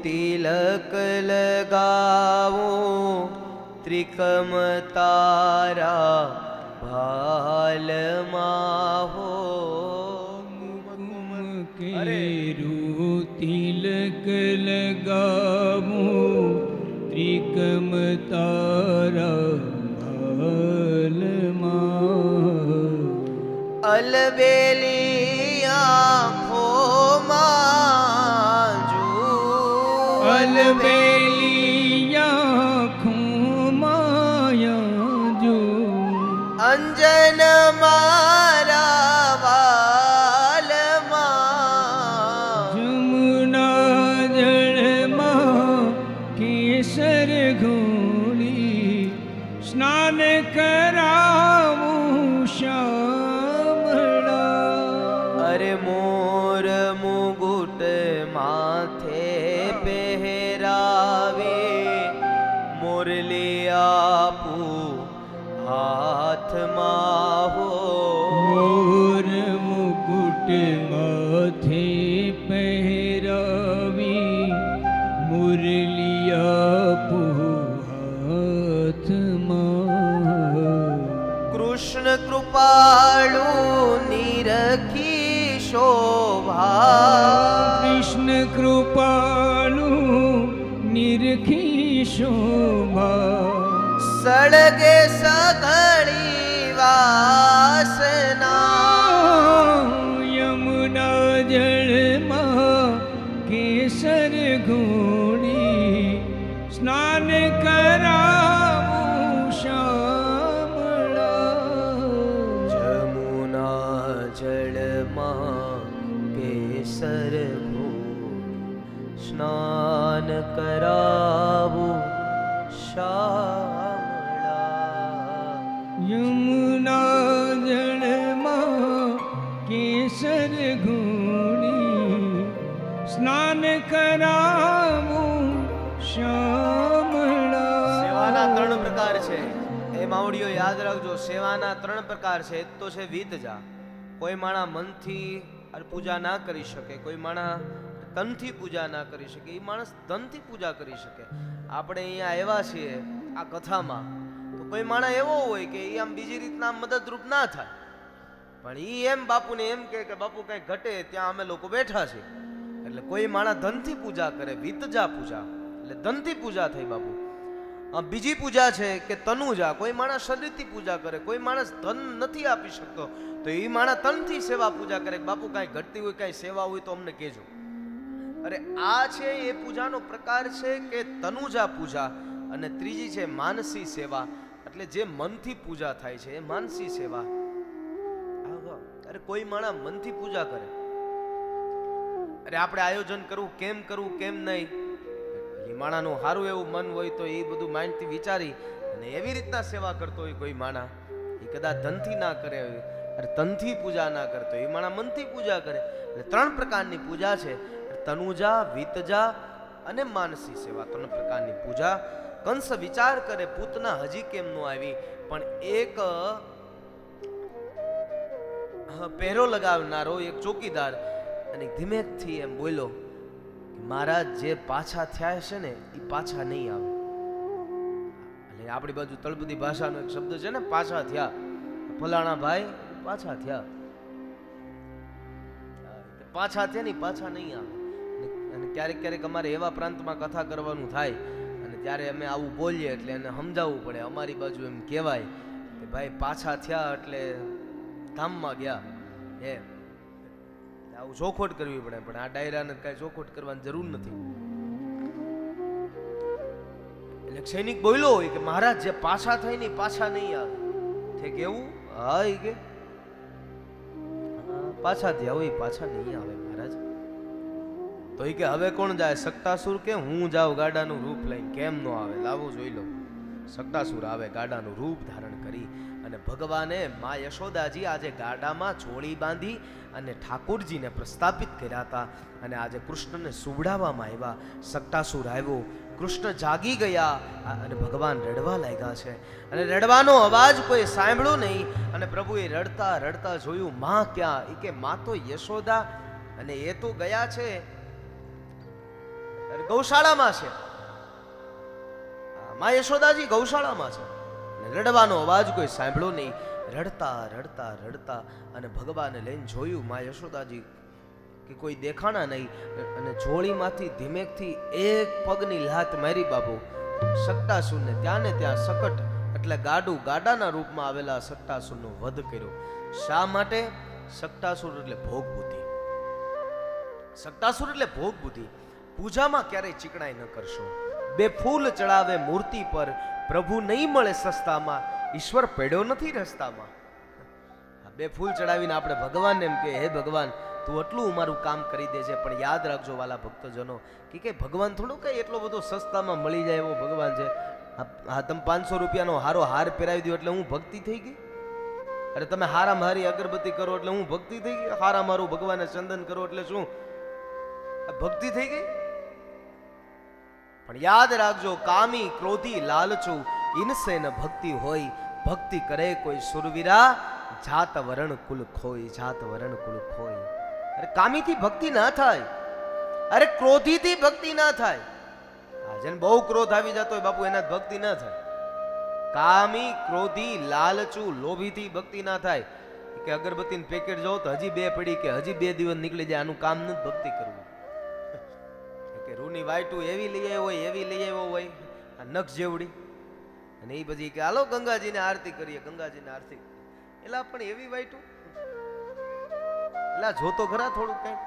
તિલક લગાવો, ત્રિકમ તારા ભાલમાં હો. કેરું તિલક લગાવું, ત્રિકમ તારા ભાલમાં. અલબેલી આંખોમાં જો, અલબેલી આંખોમાં જો, અંજન મારા વાલમાં. જમુના જળમાં કેસર ઘોળી સ્નાન કરાવું શ્યામળા. અરે મોર પહેરાવે મુરલી આપું હાથમાં હો મોર મુકુટ માથે પહેરાવી મુરલિયા હાથમાં કૃષ્ણ કૃપાળુ નિરખી શોભા કૃષ્ણ કૃપાળુ નિરખી શોભા સળગે સઘળી વાસના યમુના જળમાં કેસર ઘોડી સ્નાન કરાવું શામળા જમુના જળમાં કેસર ઘોડી સ્નાન કરાવું શામળા યમુના જળમાં કેસર ઘોડી સ્નાન કરાવું શામળા સેવાના ત્રણ પ્રકાર છે એ માવડીઓ યાદ રાખજો સેવાના ત્રણ પ્રકાર છે એક તો છે વિતજા કોઈ માણા મનથી પૂજા ના કરી શકે કોઈ માણા તનથી પૂજા ના કરી શકે એ માણસ ધનથી પૂજા કરી શકે આપણે અહીંયા આવ્યા છીએ આ કથામાં તો કોઈ માણા એવો હોય કે એ આમ બીજી રીતના મદદરૂપ ના થાય પણ એ એમ બાપુને એમ કે બાપુ કઈ ઘટે ત્યાં અમે લોકો બેઠા છીએ એટલે કોઈ માણા ધનથી પૂજા કરે વિતજા પૂજા એટલે ધનથી પૂજા થઈ બાપુ બીજી પૂજા છે કે તનુજા કોઈ માણસ શરીરથી પૂજા કરે કોઈ માણસ ધન નથી આપી શકતો તો એ માણસ તનથી સેવા પૂજા કરે બાપુ કાંઈ ઘટતી હોય કાંઈ સેવા હોય તો અમને કહેજો અરે આ છે એ પૂજાનો પ્રકાર છે કે તનુજા પૂજા અને ત્રીજી છે માનસી સેવા એટલે જે મનથી પૂજા થાય છે એ માનસી સેવા અરે કોઈ માણસ મનથી પૂજા કરે અરે આપણે આયોજન કરવું કેમ નહીં એ માણાનું સારું એવું મન હોય તો એ બધું માઇન્ડથી વિચારી અને એવી રીતના સેવા કરતો હોય કોઈ માણા એ કદાચ ધનથી ના કરે અરે તનથી પૂજા ના કરતો એ માણા મનથી પૂજા કરે એટલે ત્રણ પ્રકારની પૂજા છે તનુજા વિતજા અને માનસી સેવા ત્રણ પ્રકારની પૂજા કંસ વિચાર કરે પૂતના હજી કેમ નો આવી પણ એક પહેરો લગાવનારો એક ચોકીદાર અને ધીમેથી એમ બોલ્યો મહારાજ જે પાછા થયા છે ને એ પાછા નહીં આવે એટલે આપણી બાજુ તળપદી ભાષાનો એક શબ્દ છે ને પાછા થયા ફલાણા ભાઈ પાછા થયા ને પાછા નહીં આવે અને ક્યારેક અમારે એવા પ્રાંતમાં કથા કરવાનું થાય અને ત્યારે અમે આવું બોલીએ એટલે એને સમજાવવું પડે અમારી બાજુ એમ કહેવાય કે ભાઈ પાછા થયા એટલે ધામમાં ગયા એ આવું ચોખવટ કરવી પડે પણ આ ડાયરાને કઈ ચોખવટ કરવાની જરૂર નથી એટલે સૈનિક બોલ્યો હોય કે મહારાજ જે પાછા થાય ને પાછા નહીં આવે છે કેવું હા કે પાછા થયા હોય પાછા નહીં આવે મહારાજ તો એ કે હવે કોણ જાય સક્તાસુર કે હું જાઉં ગાડાનું રૂપ લઈને કેમ નો આવે લાવો જોઈ લો સક્તાસુર આવે ગાડાનું રૂપ ધારણ કરી અને ભગવાને મા યશોદાજી આજે ગાડામાં ચોળી બાંધી અને ઠાકોરજીને પ્રસ્થાપિત કર્યા હતા અને આજે કૃષ્ણને સુવડાવવામાં આવ્યા સક્તાસુર આવ્યો કૃષ્ણ જાગી ગયા અને ભગવાન રડવા લાગ્યા છે અને રડવાનો અવાજ કોઈ સાંભળ્યો નહીં અને પ્રભુએ રડતા રડતા જોયું માં ક્યાં એ કે માં તો યશોદા અને એ તો ગયા છે ગૌશાળામાં છે માં યશોદાજી ગૌશાળામાં છે રડવાનો અવાજ કોઈ સાંભળ્યો નહીં રડતા રડતા રડતા અને ભગવાને લઈને જોયું માં યશોદાજી કે કોઈ દેખાણા નહીં અને જોડીમાંથી ધીમેકથી એક પગની લાત મારી બાબુ સક્તાસુરને ત્યાં ને ત્યાં સકટ એટલે ગાડાના રૂપમાં આવેલા સક્તાસુરનો વધ કર્યો શા માટે સક્તાસુર એટલે ભોગ બુદ્ધિ સક્તાસુર એટલે ભોગ બુદ્ધિ પૂજામાં ક્યારેય ચીકણાઈ ન કરશો બે ફૂલ ચડાવે મૂર્તિ પર પ્રભુ નહીં મળે સસ્તામાં ઈશ્વર પડ્યો નથી રસ્તામાં બે ફૂલ ચડાવીને આપણે ભગવાનને એમ કે હે ભગવાન તું એટલું અમારું કામ કરી દેજે પણ યાદ રાખજો વાલા ભક્તજનો કે ભગવાન થોડું કઈ એટલો બધો સસ્તામાં મળી જાય એવો ભગવાન છે હા તમે 500 રૂપિયાનો હારો હાર પહેરાવી દો એટલે હું ભક્તિ થઈ ગઈ અરે તમે હારામાં હારી અગરબત્તી કરો એટલે હું ભક્તિ થઈ ગઈ હારા મારું ભગવાને ચંદન કરો એટલે શું ભક્તિ થઈ ગઈ પણ યાદ રાખજો, કામી ક્રોધી લાલચુ ઇનસે ન ભક્તિ હોય. ભક્તિ કરે કોઈ સુરવીરા, જાત વરણ કુલ ખોય, જાત વરણ કુલ ખોય. અરે કામીથી ભક્તિ ના થાય, અરે ક્રોધીથી ભક્તિ ના થાય. જેને બહુ ક્રોધ આવી જતો હોય બાપુ, એના ભક્તિ ના થાય. કામી ક્રોધી લાલચુ લોભીથી ભક્તિ ના થાય. કે અગરબત્તીનું પેકેટ જો તો હજી 2 પડી, કે હજી 2 દિવસ નીકળી જાય, આનું કામ નથી ભક્તિ કરવું. કે રૂની વાઈટું એવી લઈ આવ્યો હોય, એવી લઈ આવ્યો હોય, આ નખ જેવડી, અને એ પછી કે હાલો ગંગાજીને આરતી કરીએ, ગંગાજીને આરતી. એલા પણ એવી વાઈટું, એલા જોતો ખરા થોડું કઈ.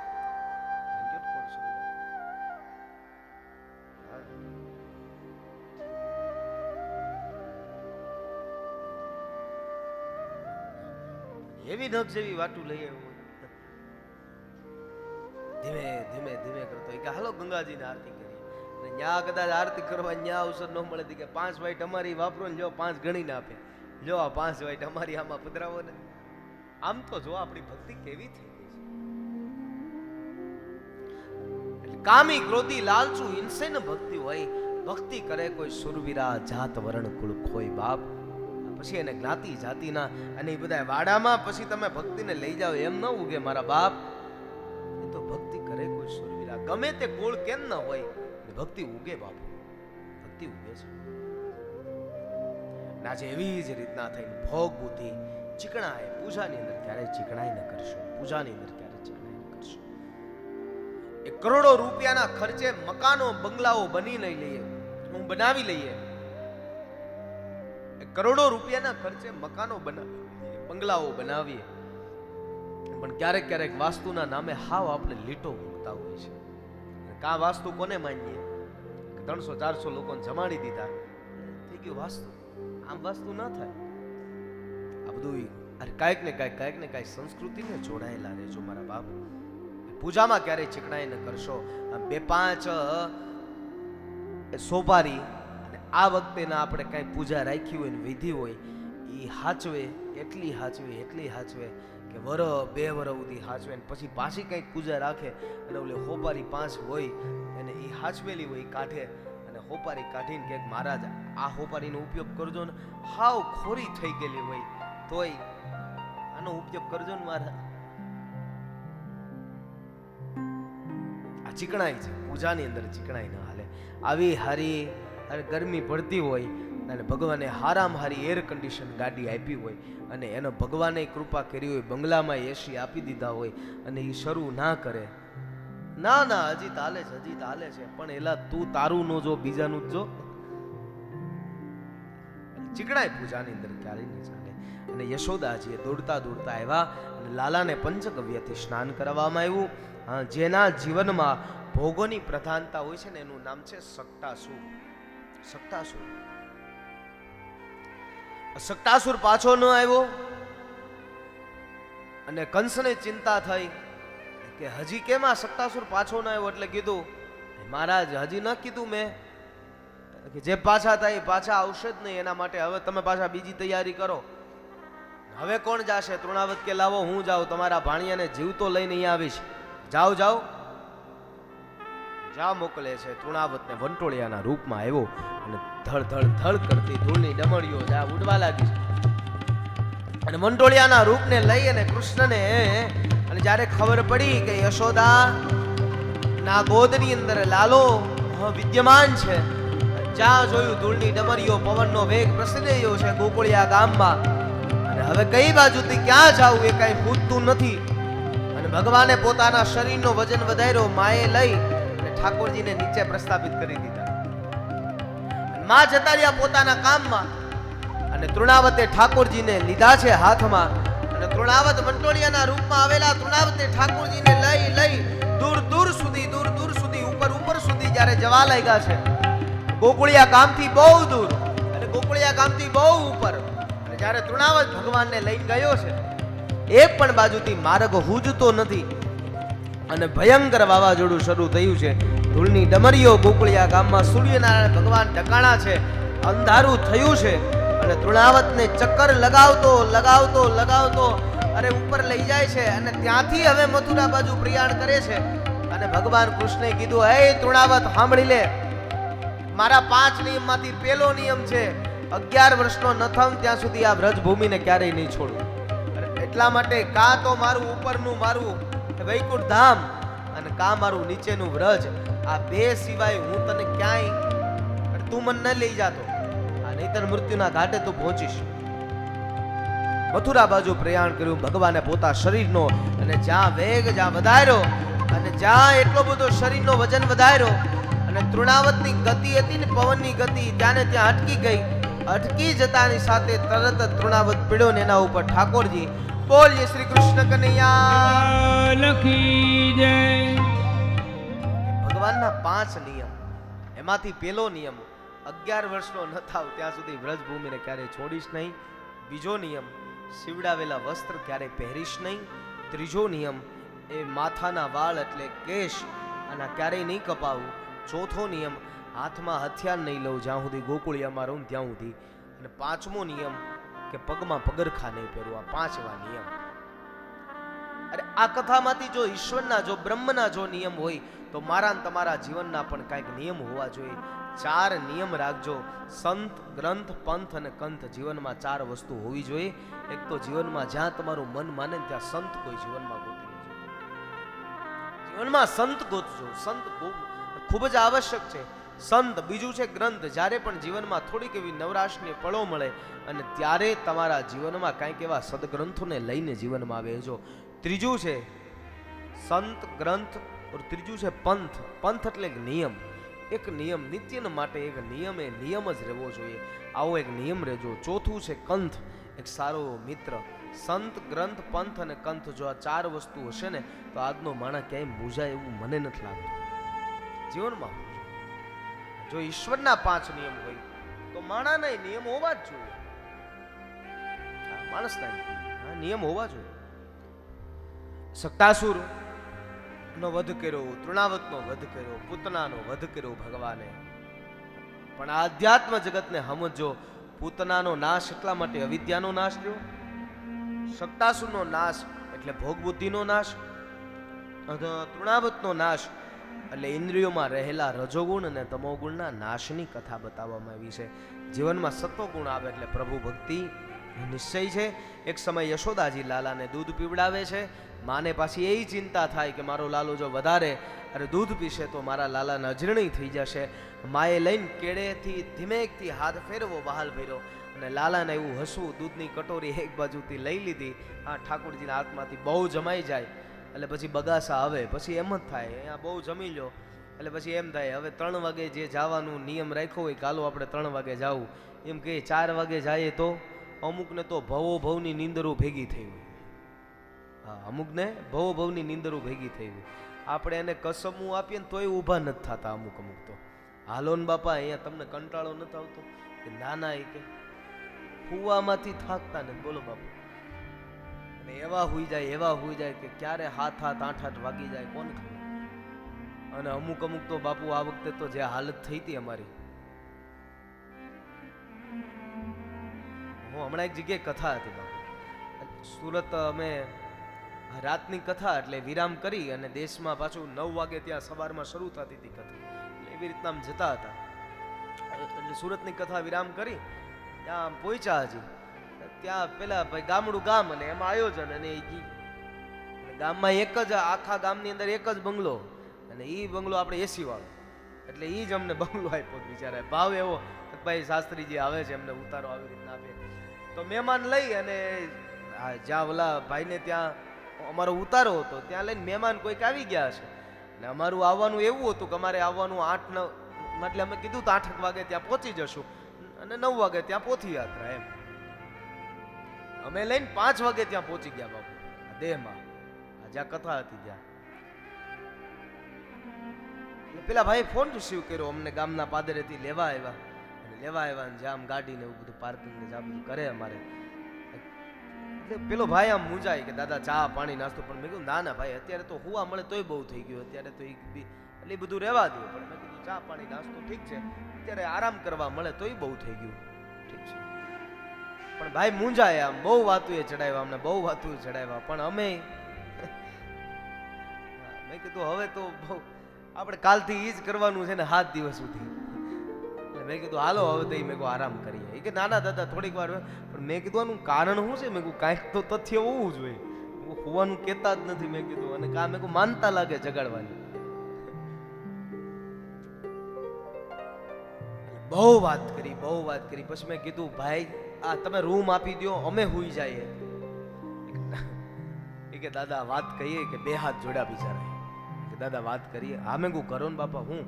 એવી નખ જેવી વાટું લઈ આવ્યો હોય. ધીમે ધીમે ધીમે કરતો કે હાલો ગંગાજીને આરતી કરીએ. અને ન્યા કદાચ આરતી કરવા ન્યા અવસર ન મળે કે 5 વાઈટ અમારી વાપરો ને, લ્યો 5 ગણીને આપે, લ્યો આ 5 વાઈટ અમારી આમાં પધરાવો ને. આમ તો જો આપણી ભક્તિ કેવી થઈ ગઈ છે. એટલે કામી ક્રોધી લાલચુ ઇનસે ન ભક્તિ હોય. ભક્તિ કરે કોઈ સુરવીરા, જાત વરણ કુળ ખોય. બાપ પછી એને જ્ઞાતિ જાતિના અને એ બધા વાડામાં પછી તમે ભક્તિને લઈ જાઓ એમ ન ઉગે મારા બાપ. એ તો ભક્તિ કરે કોઈ સુરવીરા, ગમે તે કુળ કેમ ન હોય, ભક્તિ ઉગે બાપુ, ભક્તિ ઉગે છે. આજે એવી જ રીતના થઈને ભોગ બુદ્ધિ ચીકણાય. પૂજાની અંદર ક્યારેય ચીકણાઈ ન કરશો, પૂજાની અંદર ક્યારેય ચીકણાઈ ન કરશો. એ કરોડો રૂપિયાના ખર્ચે મકાનો બંગલાઓ બની નહીં લઈએ, હું બનાવી લઈએ. કરોડો રૂપિયાના ખર્ચે મકાનો બનાવીએ, બંગલાઓ બનાવીએ, પણ ક્યારેક ક્યારેક વાસ્તુના નામે હાવ આપણે લીટો મૂકતા હોય છે. કા વાસ્તુ કોને માનીએ? 300-400 લોકોને જમાડી દીધા, થઈ ગયું વાસ્તુ. આમ વાસ્તુ ના થાય. આ બધું અરે કાંઈક ને કાંઈક સંસ્કૃતિને જોડાયેલા રહેજો મારા બાપ. પૂજામાં ક્યારેય ચીકણાઈ ન કરશો. 2-5 સોપારી આ વખતેના આપણે કાંઈ પૂજા રાખી હોય ને વિધિ હોય, એ હાચવે, એટલી હાચવે કે વર 2 વર સુધી હાચવે, ને પછી પાછી કંઈક પૂજા રાખે અને ઓલે હોપારી 5 હોય અને એ હાચવેલી હોય કાઢે, અને હોપારી કાઢીને કે મહારાજ આ હોપારીનો ઉપયોગ કરજો ને. હાવ ખોરી થઈ ગયેલી હોય તોય આનો ઉપયોગ કરજો ને મહારાજ. આ ચીકણાઈ છે, પૂજાની અંદર ચીકણાઈ ન હાલે. આવી હારી અને ગરમી પડતી હોય અને ભગવાને હારામાં હારી એર કન્ડિશન ગાડી આપી હોય અને એનો ભગવાને કૃપા કરી હોય, બંગલામાં એસી આપી દીધા હોય અને એ શરૂ ના કરે, ના હજી ચાલે છે, પણ એલા તું તારું નો જો, બીજાનું જ જો. ચીકણાય પૂજાની અંદર ક્યારેય નહીં ચાલે. અને યશોદાજીએ દોડતા આવ્યા અને લાલાને પંચગવ્યથી સ્નાન કરાવવામાં આવ્યું. જેના જીવનમાં ભોગોની પ્રધાનતા હોય છે ને એનું નામ છે સક્તાસુર. સક્તાસુર પાછો ન આવ્યો અને કંસને ચિંતા થઈ કે હજી કેમ આ સક્તાસુર પાછો ન આવ્યો. એટલે કીધું મહારાજ હજી ન કીધું મેં કે જે પાછા થાય પાછા આવશે જ નહીં, એના માટે હવે તમે પાછા બીજી તૈયારી કરો. હવે કોણ જાશે? તૃણાવત કે લાવો હું જાઉં, તમારા ભાણિયાને જીવતો લઈને અહીંયા આવીશ. જાઓ મોકલે છે. તૃણાવતને વંટોળિયાના રૂપમાં આવ્યો અને ધડ કરતી ધૂળની ડમરીઓ જા ઉડવા લાગી. અને વંટોળિયાના રૂપને લઈ અને કૃષ્ણને, અને જ્યારે ખબર પડી કે યશોદા ના ગોદની અંદર લાલો વિદ્યમાન છે, જ્યાં જોયું ધૂળની ડમરીઓ, પવનનો વેગ પ્રસરી રહ્યો છે ગોકુળિયા ગામમાં, અને હવે કઈ બાજુથી ક્યાં જાવું એ કઈ પૂછતું નથી. અને ભગવાને પોતાના શરીરનો વજન વધાર્યો, માએ લઈ ઠાકોરજીને નીચે પ્રસ્થાપિત કરી દીધા. માં જતા રહ્યા પોતાના કામમાં અને તૃણાવતે ઠાકોરજીને લીધા છે હાથમાં. અને તૃણાવત વંટોળિયાના રૂપમાં આવેલા તૃણાવતે ઠાકોરજીને લઈ દૂર સુધી ઉપર સુધી જ્યારે જવા લાગ્યા છે. ગોકુળિયા ગામથી બહુ દૂર અને ગોકુળિયા ગામથી બહુ ઉપર. અને જ્યારે તૃણાવત ભગવાનને લઈ ગયો છે, એક પણ બાજુથી માર્ગ હુજતો નથી અને ભયંકર વાવાઝોડું શરૂ થયું છે. ધૂળની ડમરીઓ ગોકુળિયા ગામમાં, સૂર્યનારાયણ ભગવાન ઢકાણા છે, અંધારું થયું છે. અને તૃણાવતને ચક્કર લગાવતો અરે ઉપર લઈ જાય છે અને ત્યાંથી હવે મથુરા બાજુ પ્રયાણ કરે છે. અને ભગવાન કૃષ્ણે કીધું, હે તૃણાવત સાંભળી લે, મારા 5 નિયમમાંથી પહેલો નિયમ છે 11 વર્ષનો ન થાઉં ત્યાં સુધી આ વ્રજભૂમિને ક્યારેય નહીં છોડું. એટલા માટે કાં તો મારું ઉપરનું મારું વૈકુંઠ ધામ અને કાં મારું નીચેનું વ્રજ, આ બે સિવાય હું તને ક્યાંય તું મને ન લઈ જાતો, આ નહીતર મૃત્યુના ઘાટે તું પહોંચીશ. મથુરા બાજુ પ્રયાણ કર્યું ભગવાને પોતા શરીરનો, અને જ્યાં વેગ જ્યાં વધાર્યો અને જ્યાં એટલો બધો શરીરનો વજન વધાર્યો અને તૃણાવતની ગતિ હતી ને પવનની ગતિ ત્યાં ને ત્યાં અટકી ગઈ. અટકી જતાની સાથે તરત જ તૃણાવત પીડ્યો ને એના ઉપર ઠાકોરજી બોલીએ શ્રી કૃષ્ણ કનૈયા લખી જય. ભગવાનના 5 નિયમ, એમાંથી પહેલો નિયમ 11 વર્ષનો ન થાવ ત્યાં સુધી વ્રજભૂમિને ક્યારેય છોડીશ નહીં. બીજો નિયમ, સીવડાવેલા વસ્ત્ર ક્યારેય પહેરીશ નહીં. ત્રીજો નિયમ, એ માથાના વાળ એટલે કેશ આના ક્યારેય નહીં કપાવું. ચોથો નિયમ, હાથમાં હથિયાર નહીં લઉં જ્યાં સુધી ગોકુળિયામાં રહું ત્યાં સુધી. અને 5મો નિયમ કે પગમાં પગરખા નહીં પહેરવા. 5 એવા નિયમ. અરે આ કથામાંથી જો ઈશ્વરના જો બ્રહ્મના જો નિયમ હોય તો મારા ને તમારા જીવનના પણ કાંઈક નિયમ હોવા જોઈએ. 4 નિયમ રાખજો. સંત, ગ્રંથ, પંથ અને કંથ, જીવનમાં 4 વસ્તુ હોવી જોઈએ. એક તો જીવનમાં જ્યાં તમારું મન માને ત્યાં સંત કોઈ જીવનમાં ગોતી લેજો. જીવનમાં સંત ગોતજો. સંત ખૂબ જ આવશ્યક છે. સંત, બીજું છે ગ્રંથ. જ્યારે પણ જીવનમાં થોડીક એવી નવરાશની પળો મળે અને ત્યારે તમારા જીવનમાં કાંઈક એવા સદગ્રંથોને લઈને જીવનમાં બેસજો. ત્રીજું છે સંત, ગ્રંથ. ત્રીજું છે પંથ. પંથ એટલે એક નિયમ. એક નિયમ નિત્યના માટે એક નિયમ, એ નિયમ જ રહેવો જોઈએ. આવો એક નિયમ રહેજો. ચોથું છે કંથ, એક સારો મિત્ર. સંત, ગ્રંથ, પંથ અને કંથ, જો આ 4 વસ્તુ હશે ને તો આજનો માણસ ક્યાંય મૂંઝાય એવું મને નથી લાગતું જીવનમાં. જો ઈશ્વરના 5 નિયમ હોય તો માણાના નિયમ હોવા જ જોઈએ. માણસના નિયમ હોવા જોઈએ. સક્તાસુર નો વધ કર્યો, તૃણાવતનો વધ કર્યો, પૂતનાનો વધ કર્યો ભગવાને. પણ આધ્યાત્મ જગતને સમજો, પૂતનાનો નાશ એટલા માટે અવિદ્યાનો નાશ થયો, સક્તાસુરનો નાશ એટલે ભોગ બુદ્ધિનો નાશ, તૃણાવતનો નાશ એટલે ઇન્દ્રિયોમાં રહેલા રજોગુણ અને તમોગુણના નાશની કથા બતાવવામાં આવી છે. જીવનમાં સત્વગુણ આવે એટલે પ્રભુ ભક્તિ નિશ્ચય છે. એક સમય યશોદાજી લાલાને દૂધ પીવડાવે છે. માને પાછી એ ચિંતા થાય કે મારો લાલો જો વધારે અરે દૂધ પીશે તો મારા લાલાને અજીર્ણી થઈ જશે. માએ લઈને કેળેથી ધીમેકથી હાથ ફેરવો બહાલ ફેર્યો અને લાલાને એવું હસવું, દૂધની કટોરી એક બાજુથી લઈ લીધી. હા, ઠાકોરજીના હાથમાંથી બહુ જમાઈ જાય એટલે પછી બગાસા આવે. પછી એમ જ થાય અહીંયા બહુ જમી લો એટલે પછી એમ થાય હવે 3 વાગે જે જવાનું નિયમ રાખ્યો હોય કાલો આપણે 3 વાગે જવું, એમ કે 4 વાગે જાય તો અમુકને તો ભવો ભવની નીંદરો ભેગી થઈ હોય. હા, અમુકને ભવો ભવની નીંદરો ભેગી થઈ હોય. આપણે એને કસમું આપીએ ને તોય ઊભા નથી થતા. અમુક તો હાલો ને બાપા અહીંયા તમને કંટાળો નથી આવતો કે નાના એ કે હુવામાંથી થાકતા ને બોલો બાપા. અને એવા હુઈ જાય કે ક્યારે 7, 8 વાગી જાય કોણ ખબર. અને અમુક તો બાપુ આ વખતે તો જે હાલત થઈ હતી અમારી, હું હમણાં એક જગ્યાએ કથા હતી બાપુ સુરત, અમે રાતની કથા એટલે વિરામ કરી અને દેશમાં પાછું 9 વાગે ત્યાં સવારમાં શરૂ થતી હતી કથા, એવી રીતના આમ જતા હતા. એટલે સુરતની કથા વિરામ કરી ત્યાં પહોંચ્યા. હજી ત્યાં પેલા ભાઈ ગામડું ગામ અને એમાં આયોજન અને ગામમાં એક જ આખા ગામની અંદર એક જ બંગલો અને એ બંગલો આપણે એસી વાળો એટલે એ જ અમને બંગલો આપ્યો બિચારા. ભાવ એવો ભાઈ શાસ્ત્રીજી આવે છે એમને ઉતારો આવી રીતના આપે. તો મહેમાન લઈ અને જ્યાં ઓલા ભાઈને ત્યાં અમારો ઉતારો હતો ત્યાં લઈને મહેમાન કોઈક આવી ગયા છે ને અમારું આવવાનું એવું હતું કે અમારે આવવાનું 8, 9 એટલે અમે કીધું તો 8 વાગે ત્યાં પહોંચી જશું અને 9 વાગે ત્યાં પોથી યાત્રા એમ. અમે લઈને 5 વાગે ત્યાં પહોંચી ગયા બાપુ દેહમાં, જ્યાં કથા હતી ત્યાં. પેલા ભાઈ ફોન રિસીવ કર્યો, અમને ગામના પાદરેથી લેવા આવ્યા ને જામ ગાડી ને એવું બધું પાર્કિંગ ને જામ બધું કરે અમારે. એટલે પેલો ભાઈ આમ મૂંઝાય કે દાદા ચા પાણી નાસ્તો, પણ મેં કીધું ના ભાઈ અત્યારે તો હુવા મળે તોય બહુ થઈ ગયું, અત્યારે તો એટલે બધું રહેવા દો. પણ મેં કીધું ચા પાણી નાસ્તો ઠીક છે, અત્યારે આરામ કરવા મળે તોય બહુ થઈ ગયું ઠીક છે. પણ ભાઈ મૂંઝાય આમ, બહુ વાતું એ ચડાવ્યા અમને, બહુ વાતું ચડાવ્યા. પણ અમે મેં કીધું હવે તો બહુ આપણે કાલથી ઈ જ કરવાનું છે ને 7 દિવસ સુધી. મેં કીધું હાલો હવે તો મેં કહું આરામ કરીએ. એ કે ના ના દાદા થોડીક વાર. પણ મેં કીધું આનું કારણ શું છે? મેં કહું કાંઈક તો તથ્ય હોવું જોઈએ. હોવાનું કહેતા જ નથી મેં કીધું. અને કા મેં કહું માનતા લાગે જગાડવાની. બહુ વાત કરી. પછી મેં કીધું ભાઈ આ તમે રૂમ આપી દો, અમે હુઈ જઈએ. એ કે દાદા વાત કહીએ કે બે હાથ જોડ્યા બિચારા. કે દાદા વાત કરીએ. હા મેં કહું કરો ને બાપા. હું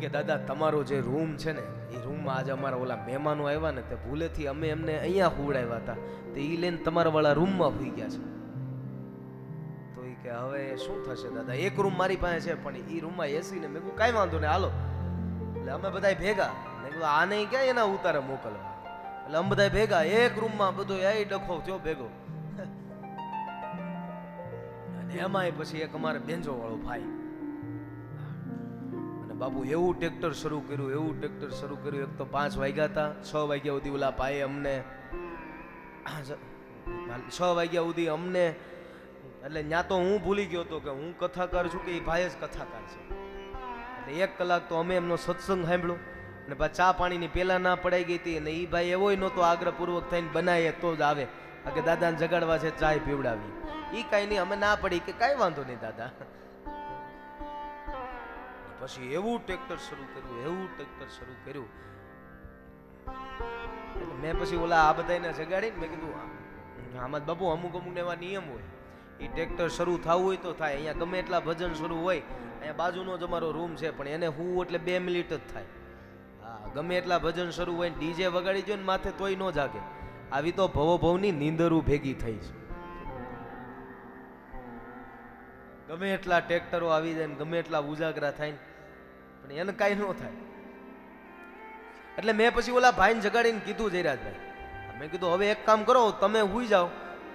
કે દાદા તમારો જે રૂમ છે ને એ રૂમમાં આજે અમારા ઓલા મહેમાનો આવ્યા ને તે ભૂલેથી અમે એમને અહીંયા હુવડાવ્યા હતા, તો એ લઈને તમારા વાળા રૂમમાં હુઈ ગયા છે. તો એ કે હવે શું થશે દાદા? એક રૂમ મારી પાસે છે પણ એ રૂમમાં એસી ને. મેં કહ્યું કાંઈ વાંધો નહીં હાલો. એટલે અમે બધા ભેગા. મેં કીધું આ નહીં ક્યાં એના ઉતારે મોકલવા. એટલે અમે બધા ભેગા એક રૂમમાં બધો એ ડખો થયો ભેગો. અને એમાંય પછી એક અમારે બેંજો વાળો ભાઈ બાપુ એવું ટ્રેક્ટર શરૂ કર્યું. એક તો 5 વાગ્યા હતા, 6 વાગ્યા સુધી ઓલા ભાઈ અમને 6 વાગ્યા સુધી અમને, એટલે ત્યાં તો હું ભૂલી ગયો હતો કે હું કથાકાર છું કે એ ભાઈ જ કથાકાર છે. એટલે 1 કલાક તો અમે એમનો સત્સંગ સાંભળ્યો. અને પાછા ચા પાણીની પેલા ના પડાઈ ગઈ હતી. અને એ ભાઈ એવોય નહોતો આગ્રહપૂર્વક થઈને બનાવીએ તો જ આવે કે દાદાને જગાડવા છે ચાય પીવડાવી. એ કાંઈ નહીં, અમે ના પડી કે કાંઈ વાંધો નહીં દાદા. પછી એવું ટ્રેક્ટર શરૂ કર્યું. મેં પછી ઓલા આ બધાને જગાડીને મેં કીધું આમાં બાપુ અમુક ને એવા નિયમ હોય. એ ટ્રેક્ટર શરૂ થવું હોય તો થાય. અહીંયા ગમે એટલા ભજન શરૂ હોય, અહીંયા બાજુનો જ અમારો રૂમ છે પણ એને હું એટલે 2 મિનિટ જ થાય. હા ગમે એટલા ભજન શરૂ હોય, ડીજે વગાડી જો ને માથે તોય ન જાગે. આવી તો ભવની નીંદરું ભેગી થઈ છે. ગમે એટલા ટ્રેક્ટરો આવી જાય ને ગમે એટલા ઉજાગરા થાય પણ એને કાંઈ ન થાય. એટલે મેં પછી ઓલા ભાઈને જગાડીને કીધું જયરાજભાઈ, મેં કીધું હવે એક કામ કરો, તમે હુઈ જાઓ,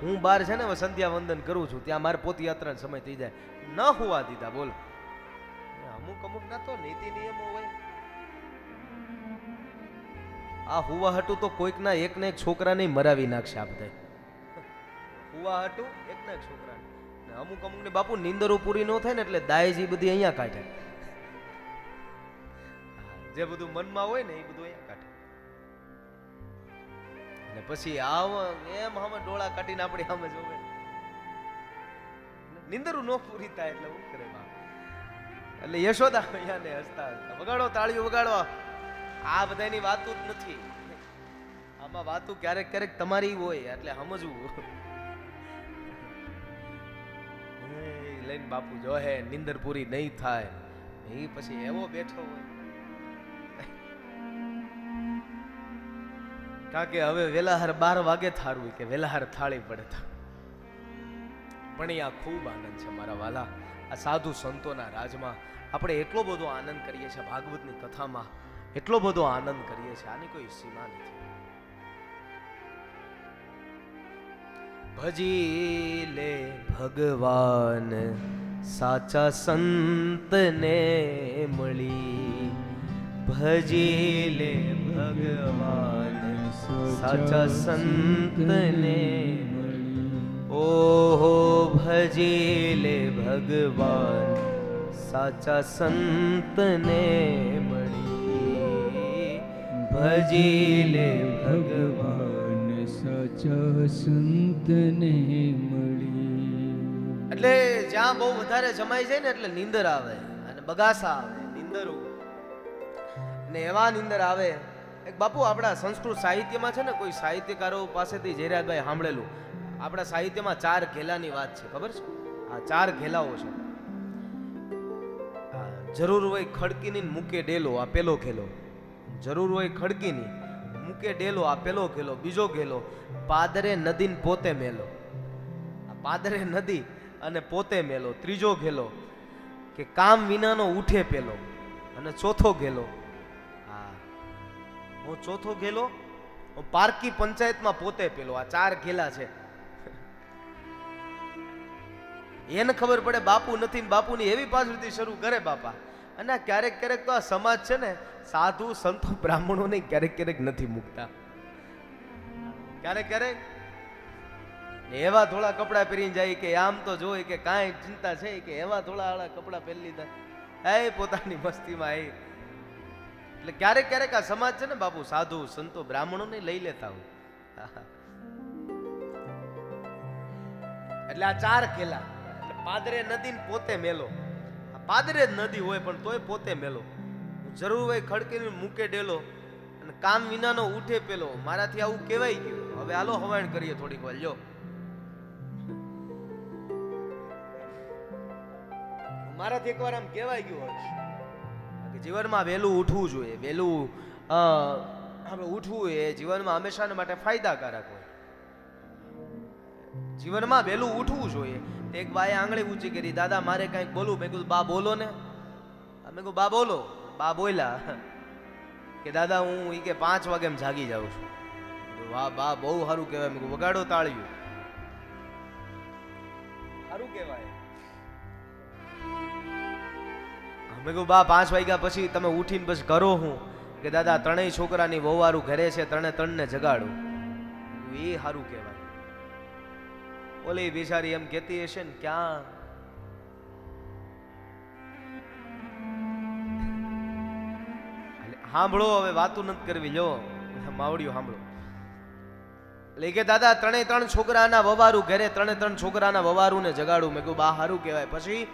હું બહાર છે ને સંધ્યા વંદન કરું છું, ત્યાં મારે પોતયાત્રાનો સમય થઈ જાય. ન હુવા દીધા. બોલો, અમુક ના તો નીતિ નિયમો હોય. આ હુવા હટું તો કોઈક ના એક ને એક છોકરાને મરાવી નાખશે. આ બધા હુવા હટું એક ને એક છોકરા. અમુક ને બાપુ નીંદરો પૂરી ન થાય ને એટલે દાયજી બધી અહીંયા કાઢે. જે બધું મનમાં હોય ને એ બધું અહીંયા કાઢે. અને પછી એમ અમે ડોળા કાઢીને આપણી સામે જોવે. નીંદરું ન પૂરી થાય એટલે શું કરે બાપ? એટલે યશોદા અહીંયાને હસતા વગાડો, તાળીઓ વગાડો. આ બધાની વાતો જ નથી. આમાં વાતો ક્યારેક તમારી હોય એટલે સમજવું. લઈને બાપુ જો હે નીંદર પૂરી નહીં થાય. એ પછી એવો બેઠો હોય કારણ કે હવે વેલાહાર 12 વાગે થારું કે વેલાહાર થાળી પડે તો. પણ આ ખૂબ આનંદ છે મારા વાલા. આ સાધુ સંતોના રાજમાં આપણે એટલો બધો આનંદ કરીએ છીએ. ભાગવતની કથામાં એટલો બધો આનંદ કરીએ છીએ, આની કોઈ સીમા નથી. ભજી લે ભગવાન સાચા સંતને મળી. ભજી લે ભગવાન સાચા સંતને મળી. ઓહો ભજી લે ભગવાન સાચા સંતને મળી. ભજી લે ભગવાન સાચા સંતને મળી. એટલે જ્યાં બહુ વધારે જમાઈ જાય ને એટલે નીંદર આવે અને બગાસા આવે, નીંદરું ને એવા નીંદર આવે. એક બાપુ આપણા સંસ્કૃત સાહિત્યમાં છે ને, કોઈ સાહિત્યકારો પાસેથી જયરાજભાઈ સાંભળેલું, આપણા સાહિત્યમાં 4 ઘેલાની વાત છે, ખબર છે? આ 4 ઘેલાઓ છે. જરૂર હોય ખડકીની મૂકે ડેલો, આ પેલો ઘેલો. જરૂર હોય ખડકીની મૂકે ડેલો, આ પેલો ઘેલો. બીજો ઘેલો પાદરે નદી પોતે મેલો, આ પાદરે નદી અને પોતે મેલો. ત્રીજો ઘેલો કે કામ વિનાનો ઉઠે પેલો. અને ચોથો ઘેલો, હા હું ચોથો ઘેલો પારકી પંચાયતમાં પોતે પેલો. આ 4 ઘેલા છે. એને ખબર પડે બાપુ નથી ને બાપુની એવી પાછળથી શરૂ કરે બાપા. અને ક્યારેક તો આ સમાજ છે ને સાધુ સંતો બ્રાહ્મણોને ક્યારેક નથી મૂકતા. ક્યારેક એવા થોડા કપડા પહેરીને જાય કે આમ તો જોઈ કે કાંઈ ચિંતા છે કે એવા થોડા આળા કપડા પહેરી લીધા. એ પોતાની મસ્તીમાં એ એટલે ક્યારેક ક્યારેક આ સમાજ છે ને બાપુ સાધુ સંતો બ્રાહ્મણોને લઈ લેતા હોય. એટલે આ ચાર કેલા એટલે પાદરે નદી ને પોતે મેલો. પાદરે જ નદી હોય પણ તોય પોતે મેલો. જરૂર હોય ખડકીને મૂકે ડેલો અને કામ વિનાનો ઉઠે પેલો. મારાથી આવું કહેવાય ગયું. હવે હાલો હવાણ કરીએ થોડીક વાર. લ્યો મારાથી એકવાર આમ કહેવાય ગયું હર્ષ કે જીવનમાં વહેલું ઉઠવું જોઈએ. વહેલું આપણે ઉઠવું એ જીવનમાં હંમેશા માટે ફાયદાકારક હોય. જીવનમાં વહેલું ઉઠવું જોઈએ. એક બાએ આંગળી ઊંચી કરી, દાદા મારે કંઈક બોલવું. મેં કીધું બા બોલો ને. મેં કીધું બા બોલો. બા બોલ્યા કે દાદા હું ઈ કે 5 વાગે જાગી જાઉં છું. વાહ બા બહુ સારું કહેવાય. મેં કીધું વગાડો તાળીઓ. સારું કહેવાય. મેં કહ્યું બા 5 વાગ્યા પછી તમે ઉઠીને પછી કરો હું કે દાદા 3 છોકરાની વહુવારું ઘરે છે, 3 ને જગાડું. એ સારું કહેવાય. ઓલી બિચારી એમ કહેતી હશે ને ક્યાં સાંભળો, હવે વાતું નથી કરવી. લો માવડિયું સાંભળો. એટલે કે દાદા 3 છોકરાના વવારું ઘરે, 3 છોકરાના વવારું ને જગાડું. મેં કહ્યું બા સારું કહેવાય. પછી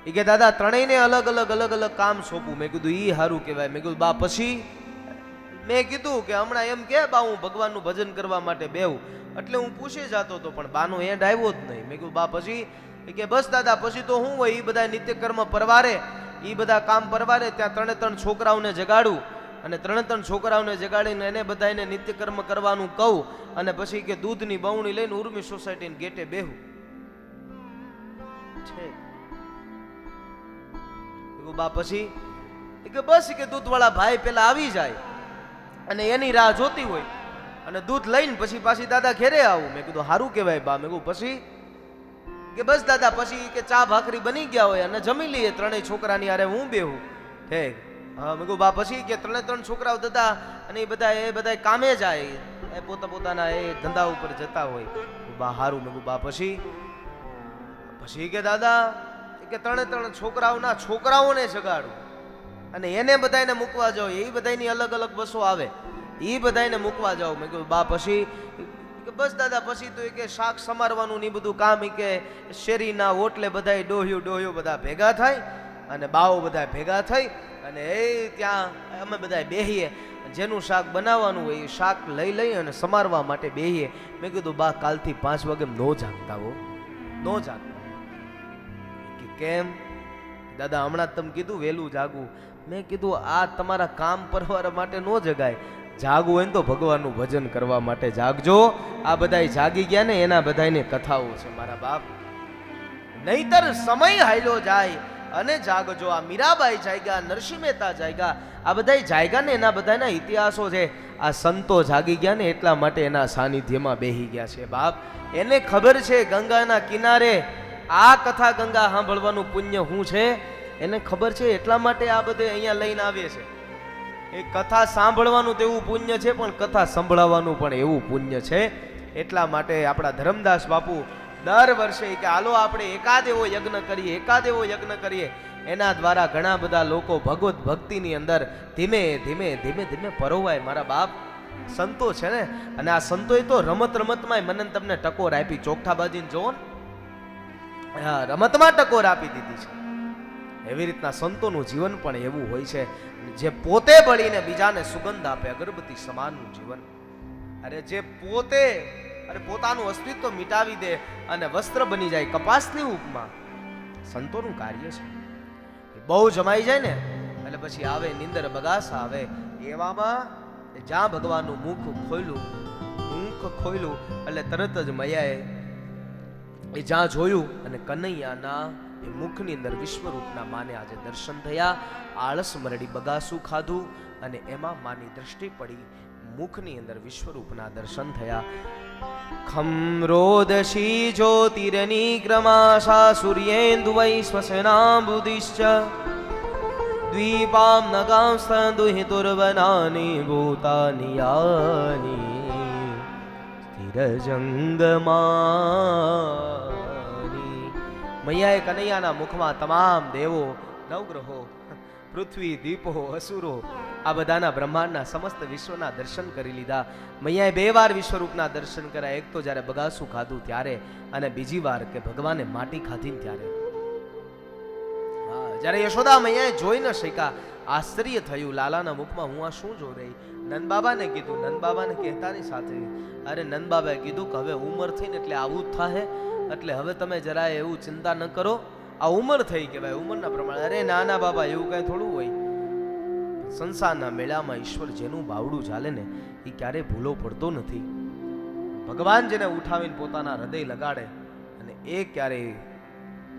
એ કે દાદા 3 ને અલગ અલગ કામ સોંપું. મેં કીધું ઈ સારું કહેવાય. મેં કીધું બા પછી મેં કીધું કે હમણાં એમ કે બા હું ભગવાનનું ભજન કરવા માટે બેહું. એટલે હું પૂછી જતો હતો પણ બાનો એન્ડ આવ્યો જ નહીં. મેં કીધું બા પછી કે બસ દાદા પછી તો હું હોય એ બધા નિત્યકર્મ પરવારે, એ બધા કામ પરવારે ત્યાં 3 છોકરાઓને જગાડું અને 3 છોકરાઓને જગાડીને એને બધાને નિત્યકર્મ કરવાનું કહું અને પછી કે દૂધની બવણી લઈને ઉર્મી સોસાયટીને ગેટે બેહું. છે બા પછી કે બસ કે દૂધવાળા ભાઈ પેલા આવી જાય અને એની રાહ જોતી હોય અને દૂધ લઈને પછી પાછી દાદા ઘેરે આવું. મેં કીધું સારું કહેવાય બા. મેં કીધું પછી કે બસ દાદા પછી કે ચા ભાખરી બની ગયા હોય અને જમી લઈએ 3 છોકરાની હારે હું બેહું. ઠીક. હા મેં કીધું બા પછી કે 3 છોકરાઓ દાદા અને એ બધા કામે જાય, એ પોતાના એ ધંધા ઉપર જતા હોય. બા સારું. મેં કીધું બા પછી કે દાદા કે 3 છોકરાઓના છોકરાઓને જગાડું અને એને બધાને મૂકવા જાઓ. એ બધાની અલગ બસો આવે, એ બધાને મૂકવા જાઓ. મેં કીધું બા પછી કે બસ દાદા પછી તો કે શાક સમારવાનું ને બધું કામ કે શેરીના ઓટલે બધા ડોહ્યો બધા ભેગા થાય અને બાઓ બધા ભેગા થઈ અને એ ત્યાં અમે બધા બેહીએ. જેનું શાક બનાવવાનું હોય એ શાક લઈ અને સમારવા માટે બેહીએ. મેં કીધું બા કાલથી 5 વાગે નો જાગતા હો, નો જાગતા. કેમ દાદા હમણાં તમે કીધું વહેલું જાગવું. મેં કીધું આ તમારા કામ પરવાર માટે નો જગાય. જાગવું હોય ને તો ભગવાનનું ભજન કરવા માટે જાગજો. આ બધાય જાગી ગયા ને એના બધાને કથાઓ છે મારા બાપ. નહીતર સમય હાલ્યો જાય અને જાગજો. આ મીરાબાઈ જાગ્યા, નરસિંહ મહેતા જાગ્યા, આ બધાય જાગ્યા ને એના બધાના ઇતિહાસો છે. આ સંતો જાગી ગયા ને એટલા માટે એના સાનિધ્યમાં બેહી ગયા છે બાપ. એને ખબર છે ગંગાના કિનારે આ કથા ગંગા સાંભળવાનું પુણ્ય શું છે એને ખબર છે. એટલા માટે આ બધે અહીંયા લઈને આવે છે. એ કથા સાંભળવાનું તો એવું પુણ્ય છે પણ કથા સંભળાવવાનું પણ એવું પુણ્ય છે. એટલા માટે આપણા ધર્મદાસ બાપુ દર વર્ષે કે હાલો આપણે એકાદ એવો યજ્ઞ કરીએ. એના દ્વારા ઘણા બધા લોકો ભગવત ભક્તિની અંદર ધીમે ધીમે પરોવાય મારા બાપ. સંતો છે ને, અને આ સંતોએ તો રમતમાં મને તમને ટકોર આપી. ચોકઠાબાજીને જોવો ને, રમતમાં ટકોર આપી દીધી છે. એવી રીતના સંતોનું જીવન પણ એવું હોય છે જે પોતે બળીને બીજાને સુગંધ આપે, અગરબત્તી સમાનનું જીવન. અરે જે પોતાનું અસ્તિત્વ મિટાવી દે અને વસ્ત્ર બની જાય કપાસની ઉપમા, સંતોનું કાર્ય છે. બહુ જમાઈ જાય ને એટલે પછી આવે નિંદર બગાસા આવે. એવામાં જ્યાં ભગવાનનું મુખ ખોલ્યું એટલે તરત જ મયાએ એ જ્યાં જોયું અને કનૈયાના એ મુખની અંદર વિશ્વરૂપના માને આજે દર્શન થયા. આળસ મરડી બગાસું ખાધું અને એમાં માની દ્રષ્ટિ પડી. મુખની અંદર વિશ્વરૂપના દર્શન થયા. ખમ્રોદશી જ્યોતિરનિક્રમાશા સૂર્યેન્દુ વૈ શ્વસનાંબુદિશ્ચ દ્વીપામ નગાં સ્તંદુહિતુર્વનાની ભૂતાની યાની સ્થિરજંગમાની. મૈયાએ કનૈયાના મુખમાં તમામ દેવો નવગ્રહો, પૃથ્વી, દીપો, અસુરો, આ બધાના બ્રહ્માંડના સમસ્ત વિશ્વના દર્શન કરી લીધા. મૈયાએ 2 વાર વિશ્વરૂપના દર્શન કર્યા. એક તો જ્યારે બગાસું ખાધું ત્યારે, અને બીજી વાર કે ભગવાને માટી ખાધી ત્યારે. જ્યારે યશોદા મૈયાએ જોઈ ન શક્યા, આશ્ચર્ય થયું, લાલાના મુખમાં હું આ શું જોઈ રહી. નંદ બાબાને કીધું. નંદ બાબાને કહેતાની સાથે અરે નંદ બાબાએ કીધું કે હવે ઉંમર થઈને એટલે આવું જ થાય, એટલે હવે તમે જરાય એવું ચિંતા ન કરો, આ ઉંમર થઈ કે ભાઈ ઉંમરના પ્રમાણે. અરે નાના બાબા એવું કઈ થોડું હોય. સંસારના મેળામાં ઈશ્વર જેનું બાવડું ચાલે ને એ ક્યારેય ભૂલો પડતો નથી. ભગવાન જેને ઉઠાવીને પોતાના હૃદય લગાડે અને એ ક્યારેય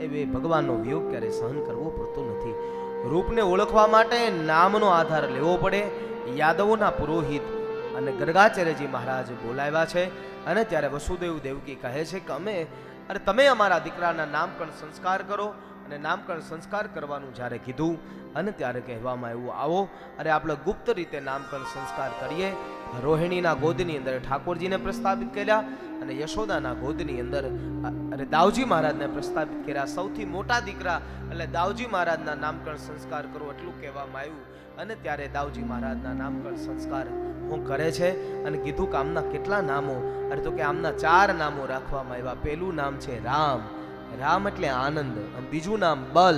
એ ભગવાનનો વિયોગ ક્યારે સહન કરવો પડતો નથી. રૂપને ઓળખવા માટે નામનો આધાર લેવો પડે. યાદવોના પુરોહિત અને ગર્ગાચાર્યજી મહારાજ બોલાવ્યા છે, અને ત્યારે વસુદેવ દેવકી કહે છે કે અરે તમે અમારા દીકરાના નામકરણ સંસ્કાર કરો. અને નામકરણ સંસ્કાર કરવાનું જ્યારે કીધું અને ત્યારે કહેવામાં આવ્યું આવો અરે આપણે ગુપ્ત રીતે નામકરણ સંસ્કાર કરીએ. રોહિણીના ગોદની અંદર ઠાકોરજીને પ્રસ્થાપિત કર્યા અને યશોદાના ગોદની અંદર અરે દાવજી મહારાજને પ્રસ્થાપિત કર્યા. સૌથી મોટા દીકરા એટલે દાવજી મહારાજના નામકરણ સંસ્કાર કરો એટલું કહેવામાં આવ્યું. અને ત્યારે દાવજી મહારાજના નામકરણ સંસ્કાર હું કરે છે અને કીધું કે આમના કેટલા નામો? અરે તો કે આમના 4 નામો રાખવામાં આવ્યા. પહેલું નામ છે રામ, રામ એટલે આનંદ, બીજું નામ બલ,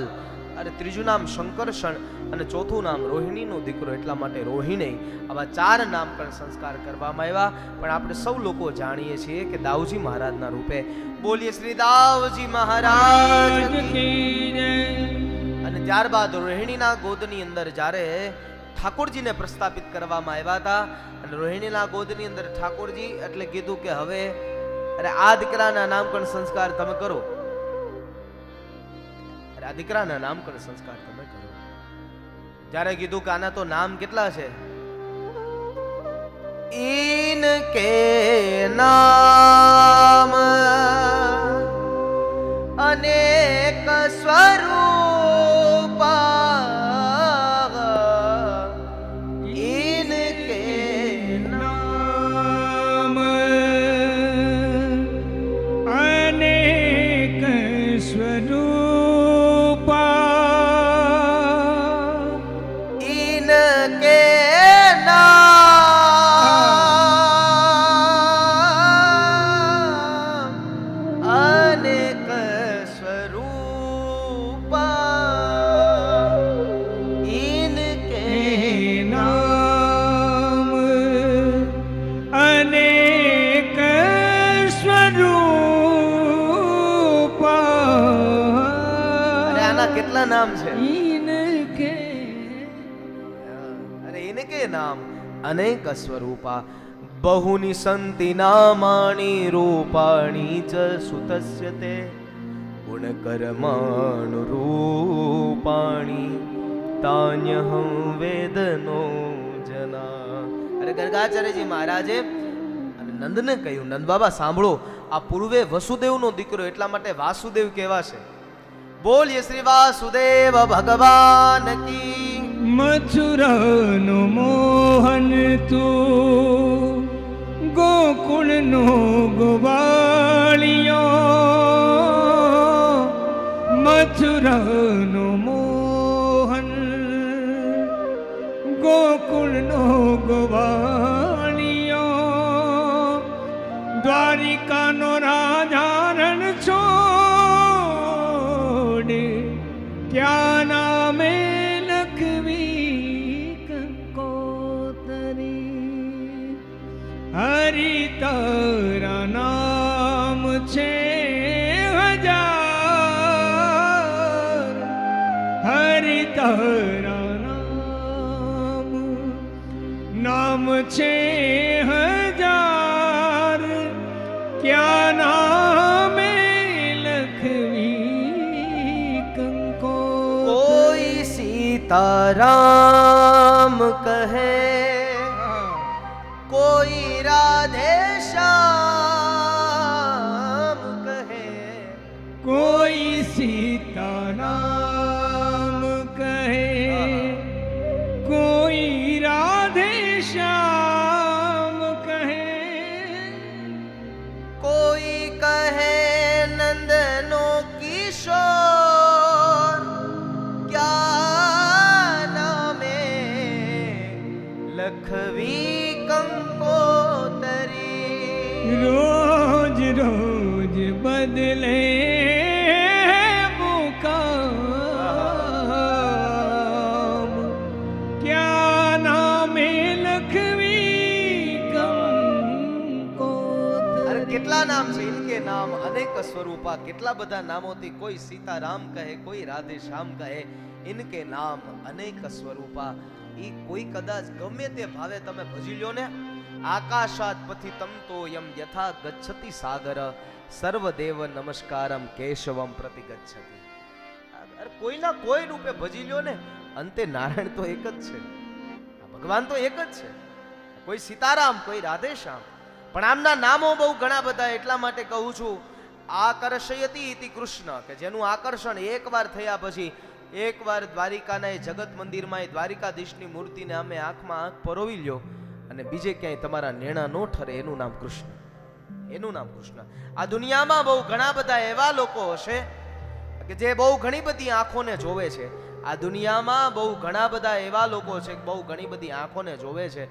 અને ત્રીજું નામ શંકરષણ, અને ચોથું નામ રોહિણીનો દીકરો એટલા માટે રોહિણી. આવા 4 નામકરણ સંસ્કાર કરવામાં આવ્યા. પણ આપણે સૌ લોકો જાણીએ છીએ કે દાવજી મહારાજના રૂપે. બોલીએ શ્રી દાવજી મહારાજ કી જય. અને ત્યારબાદ રોહિણીના ગોદની અંદર જ્યારે ઠાકોરજીને પ્રસ્થાપિત કરવામાં આવ્યા હતા, અને રોહિણીના ગોદની અંદર ઠાકોરજી એટલે કીધું કે હવે અરે આ દીકરાના નામકરણ સંસ્કાર તમે કરો. આ દીકરાના નામકરણ સંસ્કાર તમે કરો. જ્યારે કીધું કે આના તો નામ કેટલા છે? ઇનકે નામ અનેક સ્વરૂપા, ઇનકે નામ અનેક સ્વરૂપા, ઇનકે નામ અનેક સ્વરૂપા, ઇનકે નામ અનેક સ્વરૂપા. અરે આના કેટલા નામ છે? ઇનકે અરે ઇનકે નામ અનેક સ્વરૂપા, બહુની સંતિ નામાની રૂપાણી ચ સુતસ્ય તે ગુણકર્માણુ રૂપાણી તાન્યહં વેદનો જના. અરે ગર્ગાચાર્યજી મહારાજે અને નંદને કહ્યું, નંદ બાબા સાંભળો, આ પૂર્વે વસુદેવનો દીકરો એટલા માટે વાસુદેવ કહેવાશે. બોલીએ શ્રી વાસુદેવ ભગવાન કી. મથુરાનો મોહન તું, ગોકુળનો ગોવાળિયો. મથુરાનો મોહન, ગોકુળનો ગોવાળિયો. દ્વારિકાનો રાજા રણ છોડ, ક્યાં નામે હરિ તારા નામ છે 1000, હરિ તારા નામ છે 1000, ક્યાં નામે લખવી કંકો. કોઈ સીતારામ કહે, કોઈ રાધે શ્યામ કહે, કોઈ સીતારામ કહે, કોઈ રાધે શ્યામ કહે. કોઈ કહે નંદનો કિશોર, ક્યાં નામ છે ઇનકે નામ અનેક સ્વરૂપા. કેટલા બધા નામોથી કોઈ સીતારામ કહે, કોઈ રાધે શ્યામ કહે. ઇનકે નામ અનેક સ્વરૂપા. ઈ કોઈ કદાચ ગમે તે ભાવે તમે ભજી લ્યો ને. આકાશાત પતિતમ તો યમ યથા ગચ્છતિ સાગર સર્વદેવ નમસ્કારમ કેશવમ પ્રતિ ગચ્છતિ. અરે કોઈના કોઈ રૂપે ભજી લ્યો ને, અંતે નારાયણ તો એક જ છે, ભગવાન તો એક જ છે. કોઈ સીતારામ, કોઈ રાધે શ્યામ. પણ આમના નામો બહુ ઘણા બધા. એટલા માટે કહું છું, આકર્ષયતિ ઇતિ કૃષ્ણ, કે જેનું આકર્ષણ એકવાર થયા પછી, એકવાર દ્વારિકાના એ જગત મંદિરમાં એ દ્વારિકાધીશની મૂર્તિને અમે આંખમાં આંખ પરોવી લ્યો અને બીજે ક્યાંય તમારા નેણા નો ઠરે, એનું નામ કૃષ્ણ, એનું નામ કૃષ્ણ. આ દુનિયામાં બહુ ઘણા બધા એવા લોકો હશે કે જે બહુ ઘણી બધી આંખોને જોવે છે. આ દુનિયામાં બહુ ઘણા બધા એવા લોકો છે કે બહુ ઘણી બધી આંખોને જોવે છે,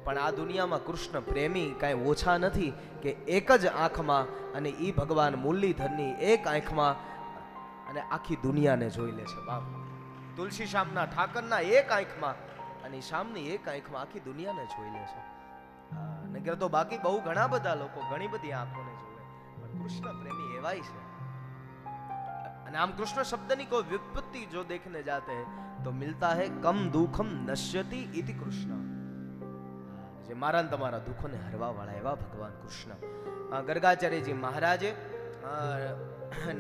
પણ આ દુનિયામાં કૃષ્ણ પ્રેમી કાંઈ ઓછા નથી કે એક જ આંખમાં, અને ઈ ભગવાન મુરલીધરની એક આંખમાં અને આખી દુનિયાને જોઈ લે છે. બાપ તુલસી શ્યામના ઠાકરના એક આંખમાં અને શ્યામની એક આંખમાં આખી દુનિયાને જોઈ લે છે. નકર તો બાકી બહુ ઘણા બધા લોકો ઘણી બધી આંખોને જોવે, પણ કૃષ્ણ પ્રેમી એવાય છે. અને આમ કૃષ્ણ શબ્દની કોઈ વ્યુત્પત્તિ જો देखने जाते हैं तो मिलता है कम दुखम नश्यति इति कृष्ण. જે મારા ને તમારા દુઃખોને હરવા વાળા એવા ભગવાન કૃષ્ણ. ગર્ગાચાર્યજી મહારાજે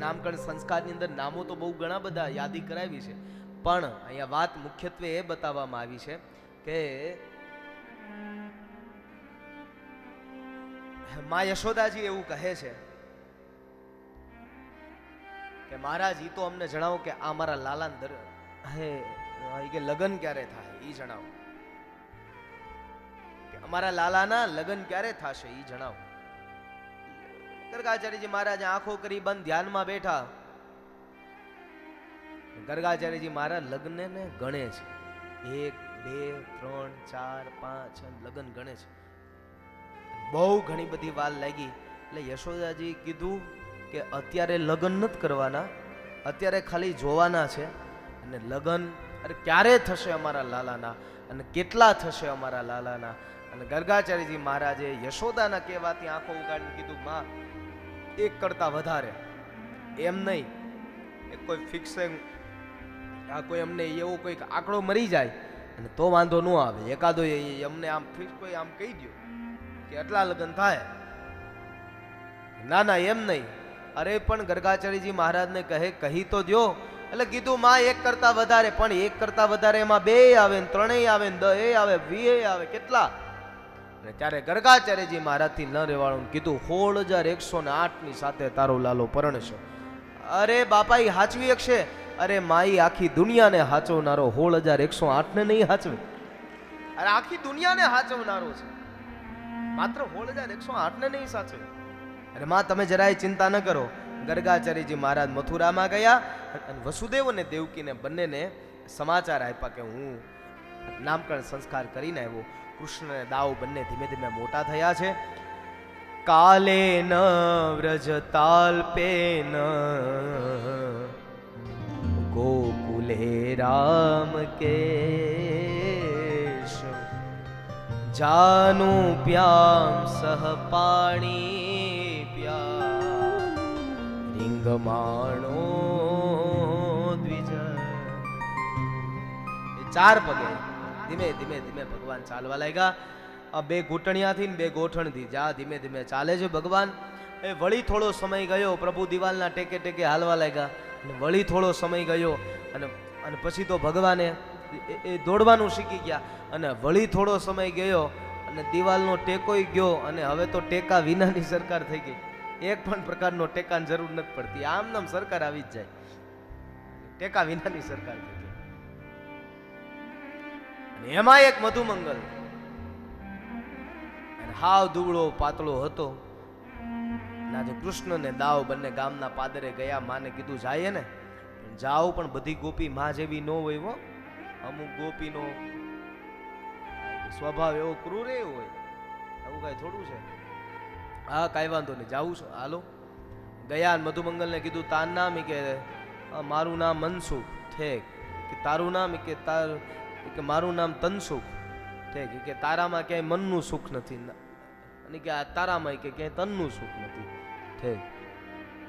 નામકરણ સંસ્કારની અંદર નામો તો બહુ ઘણા બધા યાદી કરાવી છે, પણ અહીંયા વાત મુખ્યત્વે એ બતાવવામાં આવી છે કે માં યશોદાજી એવું કહે છે કે મહારાજ ઈ તો અમને જણાવો કે આ મારા લાલા કે લગ્ન ક્યારે થાય ઈ જણાવો, કે અમારા લાલાના લગ્ન ક્યારે થશે ઈ જણાવો. ગર્ગાચાર્યજી મહારાજ આંખો કરી બંધ ધ્યાનમાં બેઠા. ગર્ગાચાર્યજી મહારાજ લગ્ન ને ગણે છે, 1 2 3 4 5 લગ્ન ગણે છે. બહુ ઘણી બધી વાર લાગી. એટલે યશોદાજી કીધું કે અત્યારે લગ્ન નથી કરવાના, અત્યારે ખાલી જોવાના છે. અને લગ્ન અરે ક્યારે થશે અમારા લાલાના, અને કેટલા થશે અમારા લાલાના. અને ગર્ગાચાર્યજી મહારાજે યશોદાના કહેવાથી આંખો ઉગાડીને કીધું, માં 1 કરતા વધારે એમ નહીં, એક કોઈ ફિક્સિંગ આ કોઈ અમને એવો કોઈક આંકડો મરી જાય અને તો વાંધો ન આવે, એકાદો અમને આમ ફિક્સ કોઈ આમ કહી દો કે આટલા લગ્ન થાય. ના ના એમ નહીં. અરે પણ ગર્ગાચાર્યજી મહારાજને કહી તો દો. એટલે કીધું માં 1 કરતા વધારે, પણ 1 કરતા વધારે એમાં 2 આવે ને 3 આવે ને 10 આવે 20 આવે, કેટલા? અને ત્યારે ગર્ગાચાર્યજી મહારાજથી ન રહેવાળું કીધું 16108 ની સાથે તારો લાલો પરણશે. અરે બાપા ઈ હાચવી શકશે? અરે માઈ આખી દુનિયાને હાચવનારો 16108 ને નહીં હાચવે. અરે આખી દુનિયાને હાચવનારો છે, માત્ર 16108 ને નહીં સાચવે. અરે માં તમે જરાય ચિંતા ન કરો. ગર્ગાચાર્યજી મહારાજ મથુરામાં ગયા અને વસુદેવ અને દેવકીને બંનેને સમાચાર આપ્યા કે હું નામકરણ સંસ્કાર કરીને આવ્યો. કૃષ્ણ અને દાવ બંને ધીમે ધીમે મોટા થયા છે. કાલે ન વ્રજ તાલ્પે ન ગોકુલે રામ કેશ જાનુ પ્યામ સહ પાણી પ્યા રીંગમાણો દ્વિજ. 4 પગે ધીમે ધીમે ધીમે ભગવાન ચાલવા લાગ્યા. 2 ઘૂંટણિયાથી ને 2 ગોઠણથી જા ધીમે ધીમે ચાલે છે ભગવાન. એ વળી થોડો સમય ગયો, પ્રભુ દિવાલના ટેકે ટેકે હાલવા લાગ્યા. અને વળી થોડો સમય ગયો અને પછી તો ભગવાને એ દોડવાનું શીખી ગયા. અને વળી થોડો સમય ગયો અને દિવાલનો ટેકોય ગયો, અને હવે તો ટેકા વિનાની સરકાર થઈ ગઈ. એક પણ પ્રકારનો ટેકાની જરૂર નથી પડતી, આમ નામ સરકાર આવી જ જાય. ટેકા વિનાની સરકાર થઈ ગઈ. અને એમાં એક મધુમંગલ હાવ દુબળો પાતળો હતો. આજે કૃષ્ણ ને દાવ બંને ગામના પાદરે ગયા. માને કીધું જાય ને, જાઓ પણ બધી ગોપી માં જેવી ન હોય હો. અમુક ગોપીનો સ્વભાવ એવો ક્રૂર હોય, આવું કઈ થોડું છે. હા કાંઈ વાંધો નહીં, જાવું છે, હાલો. ગયા મધુમંગલ ને કીધું તાર નામ? કે મારું નામ મનસુખ. ઠેક. કે તારું નામ? કે મારું નામ તનસુખ. ઠેક. કે તારામાં ક્યાંય મનનું સુખ નથી, અને કે તારામાં કે ક્યાંય તનનું સુખ નથી. ઠીક.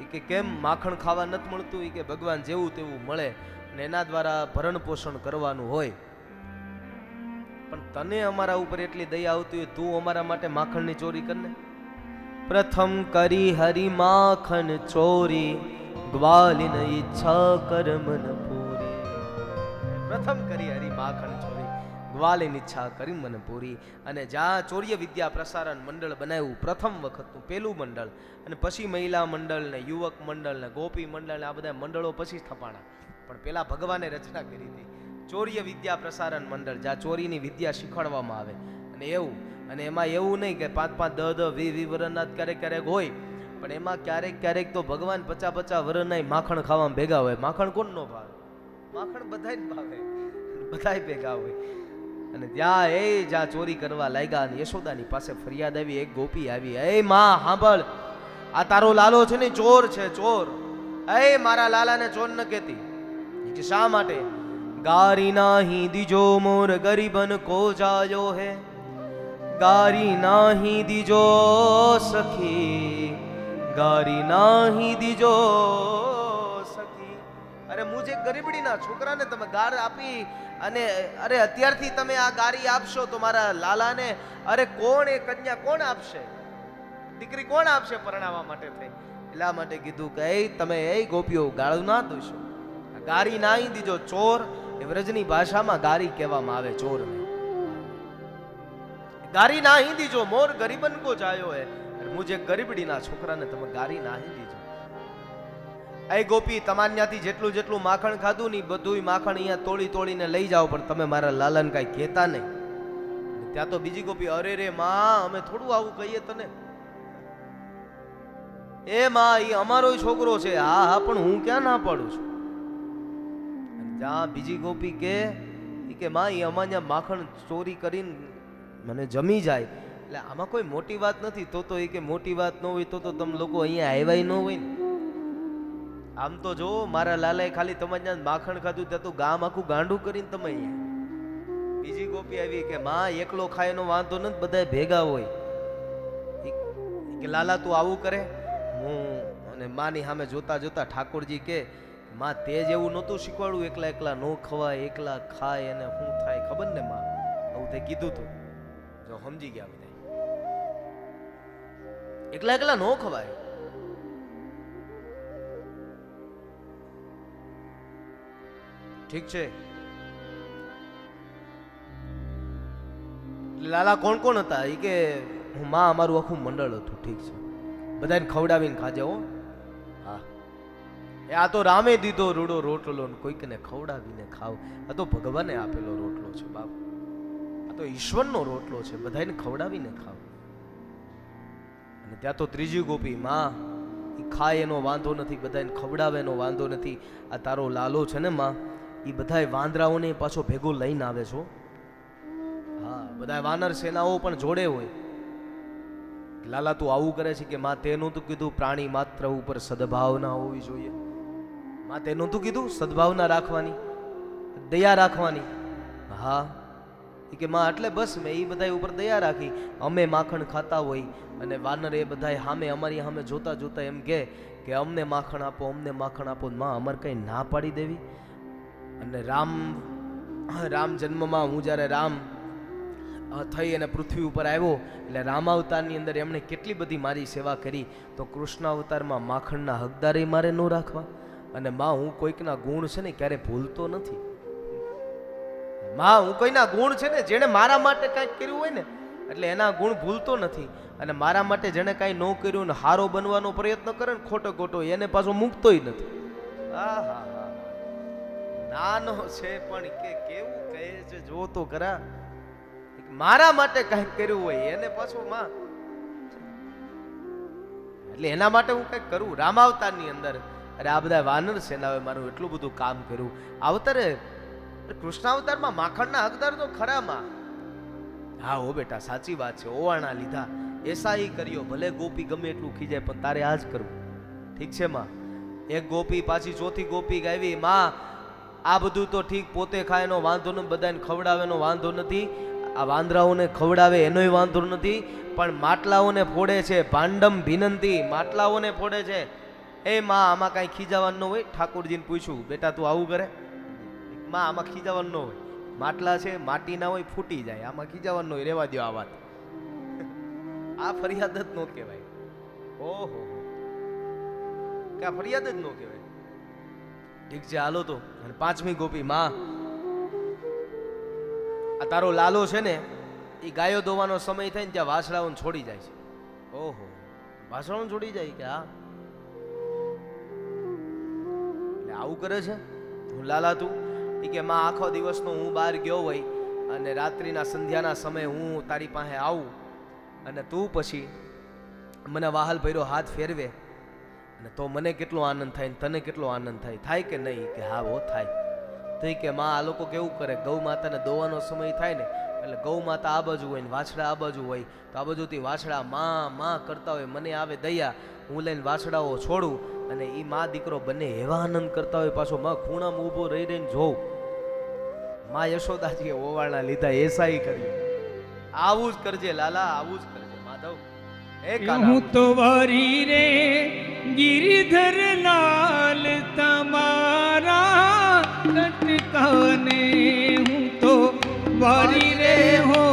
ઈ કે કેમ માખણ ખાવા નથી મળતું? ઈ કે ભગવાન જેવું તેવું મળે ને એના દ્વારા ભરણ પોષણ કરવાનું હોય. પણ તને અમારા ઉપર એટલી દયા આવતી હોય, તું અમારા માટે માખણની ચોરી કરને. પ્રથમ કરી હરી માખણ ચોરી, ગ્વાલિન ઈચ્છા કર્મન પૂરી. પ્રથમ કરી હરી માખણ ચોરી, ગ્વાલિન ઈચ્છા કરી મન પૂરી. અને જ્યાં ચોર્ય વિદ્યા પ્રસારણ મંડળ બનાવ્યું પ્રથમ વખતનું પહેલું મંડળ, અને પછી મહિલા મંડળ ને યુવક મંડળ ને ગોપી મંડળ ને આ બધા મંડળો પછી સ્થપાણા. પણ પેલા ભગવાને રચના કરી હતી ચોર્ય વિદ્યા પ્રસારણ મંડળ, જ્યાં ચોરીની વિદ્યા શીખવાડવામાં આવે. અને એવું, અને એમાં એવું નહીં કે 5 5 10 10 20 વર્ષના ક્યારેક ક્યારેક હોય, પણ એમાં ક્યારેક ક્યારેક તો ભગવાન 50 50 વર્ષના માખણ ખાવામાં ભેગા હોય. માખણ કોણ નો ભાવે? માખણ બધાય જ ભાવે, બધાય ભેગા હોય. અને જ્યાં ચોરી કરવા લાગ્યા અને યશોદાની પાસે ફરિયાદ આવી. એક ગોપી આવી, એ માં સાંભળ, આ તારો લાલો છે ને ચોર છે, ચોર. એ મારા લાલાને ચોર ન કહેતી. કે શા માટે? ગારી નાહી દીજો મોર ગરીબન કો જાયો હે, ગારી નાહી દીજો સખી, ગારી નાહી દીજો સખી. અરે મુજે ગરીબડીના છોકરાને તમે ગાર આપી, અને અરે અત્યારથી તમે આ ગારી આપશો તો મારા લાલાને અરે કોણ એ કન્યા કોણ આપશે? દીકરી કોણ આપશે પરણાવવા માટે થઈ? એટલા માટે કીધું કે એ તમે એ ગોપીઓ ગાળું ના દોશો. ગારી નાહી દીજો ચોર, એ વ્રજની ભાષામાં ગારી કહેવામાં આવે ચોરને. ગારી નાહી દીજો મોર ગરીબન કો જાયો હે, મુજે ગરીબડીના છોકરાને તમે ગારી નાહી દીજો. એ ગોપી તમારે ત્યાંથી જેટલું જેટલું માખણ ખાધું ને બધું માખણ અહીંયા તોડી તોડીને લઈ જાઓ, પણ તમે મારા લાલાને કાંઈ કહેતા નહીં. ત્યાં તો બીજી ગોપી, અરે રે માં, અમે થોડું આવું કહીએ તને. એ માં, એ અમારો છોકરો છે. હા હા, પણ હું ક્યાં ના પાડું છું. જ્યાં બીજી ગોપી કે માં, એ અમારે ત્યાં માખણ ચોરી કરીને મને જમી જાય, એટલે આમાં કોઈ મોટી વાત નથી. તો એ કે મોટી વાત ન હોય તો તમે લોકો અહીંયા આવ્યા ન હોય ને. આમ તો જો મારા લાલાએ ખાલી તમારે ત્યાં માખણ ખાધું ત્યાં તો ગામ આખું ગાંડું કરીને તમે અહીંયા. બીજી ગોપી આવી કે માં, એકલો ખાય એનો વાંધો નથી, બધા ભેગા હોય. કે લાલા તું આવું કરે? હું અને માની સામે જોતા જોતા ઠાકોરજી કે માં, તે જેવું નહોતું શીખવાડું, એકલા એકલા નો ખવાય, એકલા ખાય અને શું થાય ખબર ને માં? આવું તે કીધું તું, જો સમજી ગયા બધા. એકલા એકલા નો ખવાય. ઠીક છે. લાલા કોણ કોણ હતા? એ કે માં, અમારું આખું મંડળ હતું. ઠીક છે, બધાને ખવડાવીને ખાજે હો. હા, એ આ તો રામે દીધો રૂડો રોટલો, કોઈકને ખવડાવીને ખાવ. આ તો ભગવાને આપેલો રોટલો છે બાપ, આ તો ઈશ્વરનો રોટલો છે, બધાને ખવડાવીને ખાવ. અને ત્યાં તો ત્રીજી ગોપી, માં, એ ખાય એનો વાંધો નથી, બધાને ખવડાવે એનો વાંધો નથી. આ તારો લાલો છે ને માં, એ બધા વાંદરાઓને પાછો ભેગો લઈને આવે છો. હા, બધા વાનર સેનાઓ પણ જોડે હોય. લાલા તું આવું કરે છે? કે માં, તેનું તો કીધું પ્રાણી માત્ર ઉપર સદભાવના હોવી જોઈએ. માં, તેનું તો કીધું સદભાવના રાખવાની, દયા રાખવાની. હા, કે માં એટલે બસ મેં એ બધા ઉપર દયા રાખી. અમે માખણ ખાતા હોય અને વાનર એ બધા સામે અમારી સામે જોતા જોતા એમ કે અમને માખણ આપો, અમને માખણ આપો. માં, અમારે કઈ ના પાડી દેવી? અને રામ જન્મમાં હું જ્યારે રામ થઈ અને પૃથ્વી ઉપર આવ્યો, એટલે રામાવતારની અંદર એમણે કેટલી બધી મારી સેવા કરી. તો કૃષ્ણ અવતારમાં માખણના હકદારે મારે ન રાખવા? અને માં, હું કોઈકના ગુણ છે ને ક્યારે ભૂલતો નથી. માં, હું કોઈના ગુણ છે ને જેણે મારા માટે કાંઈક કર્યું હોય ને, એટલે એના ગુણ ભૂલતો નથી. અને મારા માટે જેણે કાંઈ ન કર્યું ને હારો બનવાનો પ્રયત્ન કરે ને ખોટો ખોટો, એને પાછો મૂકતોય નથી. હા હા હા, નાનો છે પણ કે કેવું કહે છે જો તો ખરા. મારા માટે કંઈક કર્યું હોય એને પાછો માં, એટલે એના માટે હું કંઈક કરું. રામાવતારની અંદર અરે આ બધા વાનર સેનાએ મારું એટલું બધું કામ કર્યું. અવતારે કૃષ્ણ અવતારમાં માખણના હકદાર તો ખરામાં. હા હો બેટા, સાચી વાત છે. ઓવાણા લીધા, એસા ઈ કર્યો, ભલે ગોપી ગમે એટલું ખીજાય પણ તારે આ જ કરવું. ઠીક છે માં? એક ગોપી પાછી ચોથી ગોપી ગાવી, માં આ બધું તો ઠીક, પોતે ખાય એનો વાંધો નથી, બધાને ખવડાવે એનો વાંધો નથી. આ વાંદરાઓને ખવડાવે એનોય વાંધો નથી, પણ માટલાઓને ફોડે છે, ભાંડમ ભિનંતી માટલાઓને ફોડે છે. એ માં આમાં કાંઈ ખીજાવાનું ન હોય. ઠાકોરજીને પૂછ્યું, બેટા તું આવું કરે? માં આમાં ખીજાવાનું ન હોય, માટલા છે માટી ના હોય, ફૂટી જાય, આમાં ખીજાવાનું ન હોય, રેવા દો આ વાત. આ ફરિયાદ જ ન કહેવાય. ઓહો, કે આ ફરિયાદ જ ન કહેવાય. ઠીક છે, હાલો તો. અને પાંચમી ગોપી, માં આ તારો લાલો છે ને, એ ગાયો દોવાનો સમય થાય ને ત્યાં વાછડાઓને છોડી જાય છે. ઓહો, વાછડાઓને છોડી જાય કે હા, એટલે આવું કરે છે. હું લાલા તું? એ કે માં આખો દિવસનો હું બહાર ગયો હોય અને રાત્રિના સંધ્યાના સમયે હું તારી પાસે આવું અને તું પછી મને વાહલ ભર્યો હાથ ફેરવે અને તો મને કેટલો આનંદ થાય ને તને કેટલો આનંદ થાય. થાય કે નહીં? કે હા હો થાય. તો એ કે માં આ લોકો કેવું કરે, ગૌ માતાને દોવાનો સમય થાય ને એટલે ગૌ માતા આ બાજુ હોય ને વાછડા આ બાજુ હોય, તો આ બાજુથી વાછડા માં માં કરતા હોય, મને આવે દયા, હું લઈને વાછડાઓ છોડું અને એ માં દીકરો બંને એવા આનંદ કરતા હોય. પાછો માં ખૂણામાં ઊભો રહી રહીને જોઉં. માં યશોદાજીએ ઓવાળના લીધા એસાઈ કર્યું. આવું જ કરજે લાલા, આવું જ કરજે માધવ. હું તો વારી રે ગિરિધર લાલ તમારા લટકાને, હું તો વારી રે હો,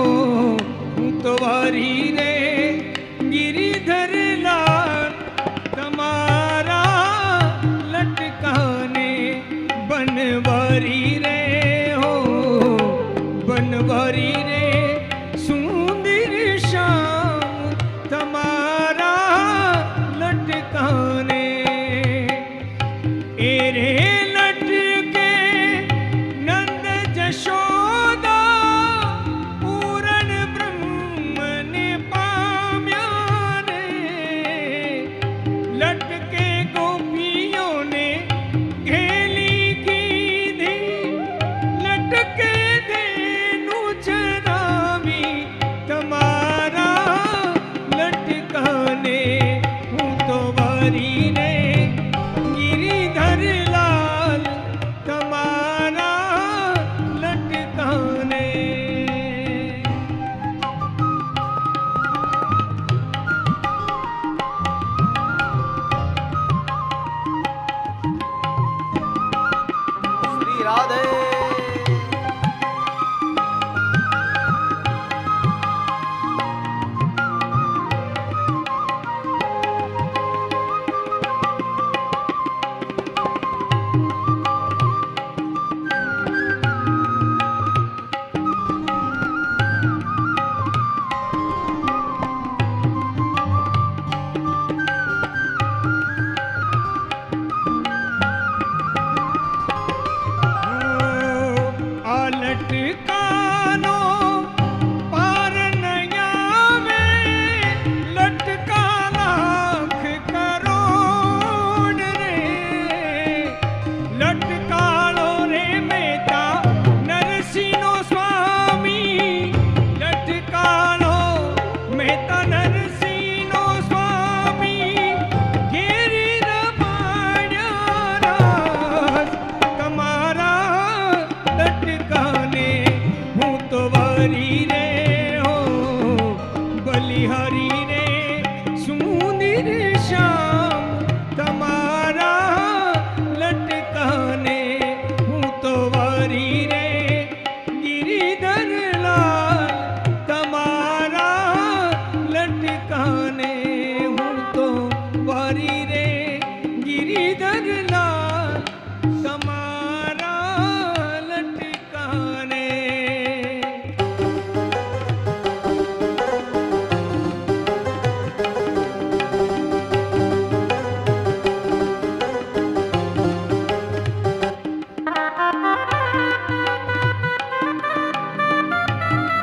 હું તો વારી રે ગિરિધર લાલ તમારા લટકાને, બનવારી રે હો, બનવારી રે સુંદર શ્યામ તમારા લટકાને. એ રે લટકે નંદ જશોદા પૂરણ બ્રહ્મને પામ્યા રે, લટકે ગોપીઓને ઘેલી કીધી, લટકે ધેનું ચરાવી તમારા લટકાને, હું તો વારી રે ગિરિધર લાલ તમારા લટકાને. શ્રી રાધે. આ લટકાનો પાર ન આવે, લટકા લાખ કરોડ રે, લટકાળો રે મહેતા નરસિંહનો સ્વામી, લટકાળો મહેતા નરસિંહનો સ્વામી, ઘેરી રમાડ્યા રાસ તમારા લટકાને, હું તો વારી રે હો, બલિહારી રે સુંદર શ્યામ તમારા લટકાને, હું તો વારી રે ગિરિધર લાલ તમારા લટકાને, હું તો વારી રે ગિરિધર લાલ તમારા લટકાને.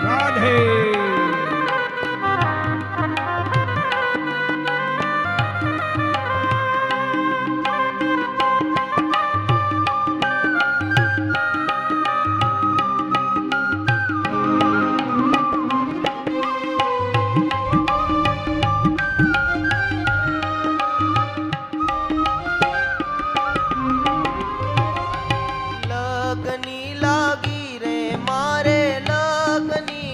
રાધે. લગની લાગી રે મારે, લગની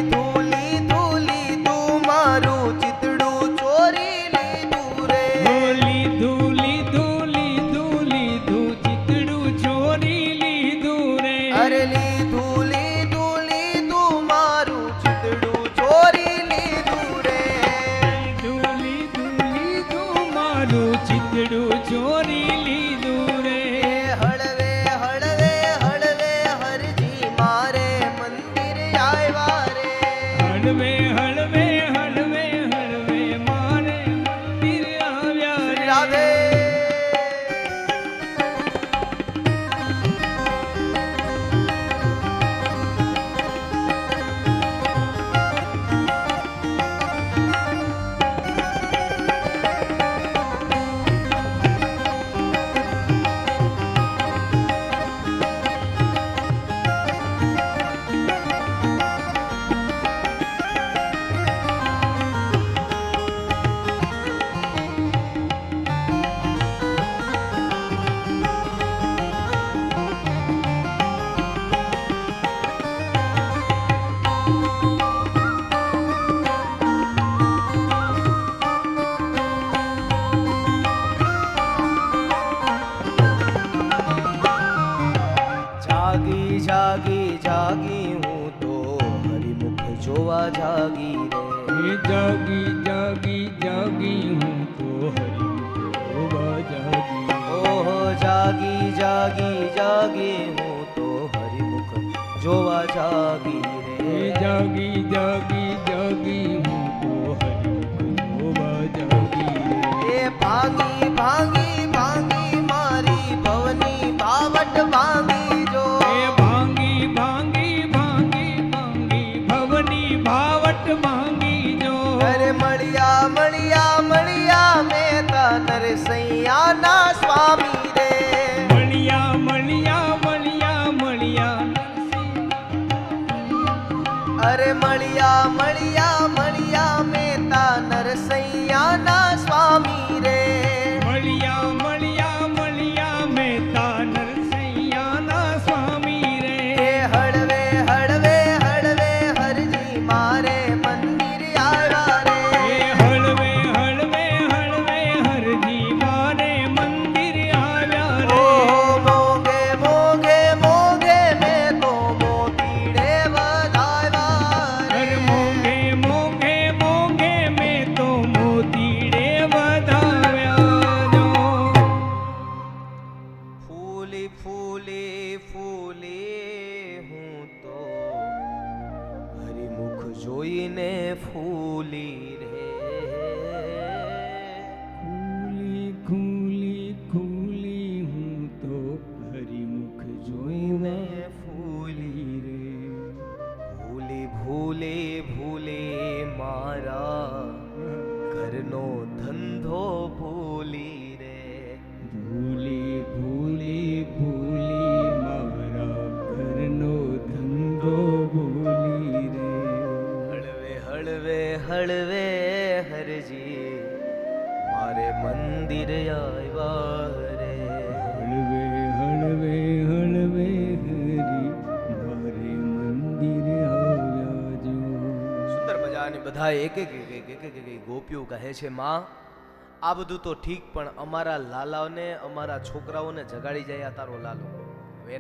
લીધું લીધું મારું ચિતડું ચોરી લીધું રે. લીધું લીધું લીધું લીધું ચિતડું ચોરી લીધું રે. અરે લીધું લીધું મારું ચિતડું ચોરી લીધું રે. લીધું લીધું લીધું મારું ચિતડું ચોરી લીધું રે. હળવે હળવે હળવે હરજી મારે મંદિર આવ્યા રે. હળવે હળવે હળવે હળવે મારે મંદિર આવ્યા રે. રાધે જાગી જાગી જાગી હું તો હરિમુખ જોવા જાગી રે. એ જાગી જાગી જાગી હું તો હરિમુખ જોવા જાગી. ઓહો જાગી જાગી જાગી હું તો હરિમુખ જોવા જાગી એ રે. જાગી જાગી જાગી હું તો હરિમુખ જોવા જાગી રે. એ ભાંગી ભાંગી ભાંગી મારી ભવની બાવટ ભાંગી જો. એ ભાંગી ભાંગી ભાંગી ભાંગી ભવની ભાવટ ભાંગી જો. અરે મળ્યા મળ્યા મળ્યા મેતા નરસૈયાના સ્વામી રે. મળ્યા મળ્યા મળ્યા મળ્યા અરે મળ્યા મળ્યા મળ્યા મેતા નરસૈયાના સ્વામી રે. મળ્યા મળ્યા મળ્યા મહેતા નરસૈયાના સ્વામી રે. એ હળવે હળવે હળવે હરજી મારે મંદિર આવ્યા રે. એ હળવે હળવે હળવે હરજી મારે મંદિર આવ્યા રે. ઓહો મોગે મોગે મોગે મેં તો મોતીડે વધાવ્યા રે. હર મોંઘે મોંઘે મોંઘે મેં તો મોતીડે વધાવ્યા જો. ફૂલી ફૂલી ફૂલી હું તો હરિમુખ જોઈને ફૂલી રે. ખુલી ખુલી ખુલી હું તો હરિમુખ જોઈને ફૂલી રે. ભૂલી ભૂલી ભૂલી મારા ઘરનો ધંધો ભૂલી રે. ભૂલી ભૂલી ભૂલી મારા ઘરનો ધંધો ભૂલી રે. હળવે હળવે હળવે હરજી મારે મંદિર આવ્યા રે. હળવે હળવે હળવે હરી મારે મંદિર આવ્યા જો. સુંદર મજાની બધા એક ગોપીઓ કહે છે માં આ બધું તો ઠીક પણ અમારા લાલાઓને અમારા છોકરાઓને જગાડી જાય આ તારો લાલો.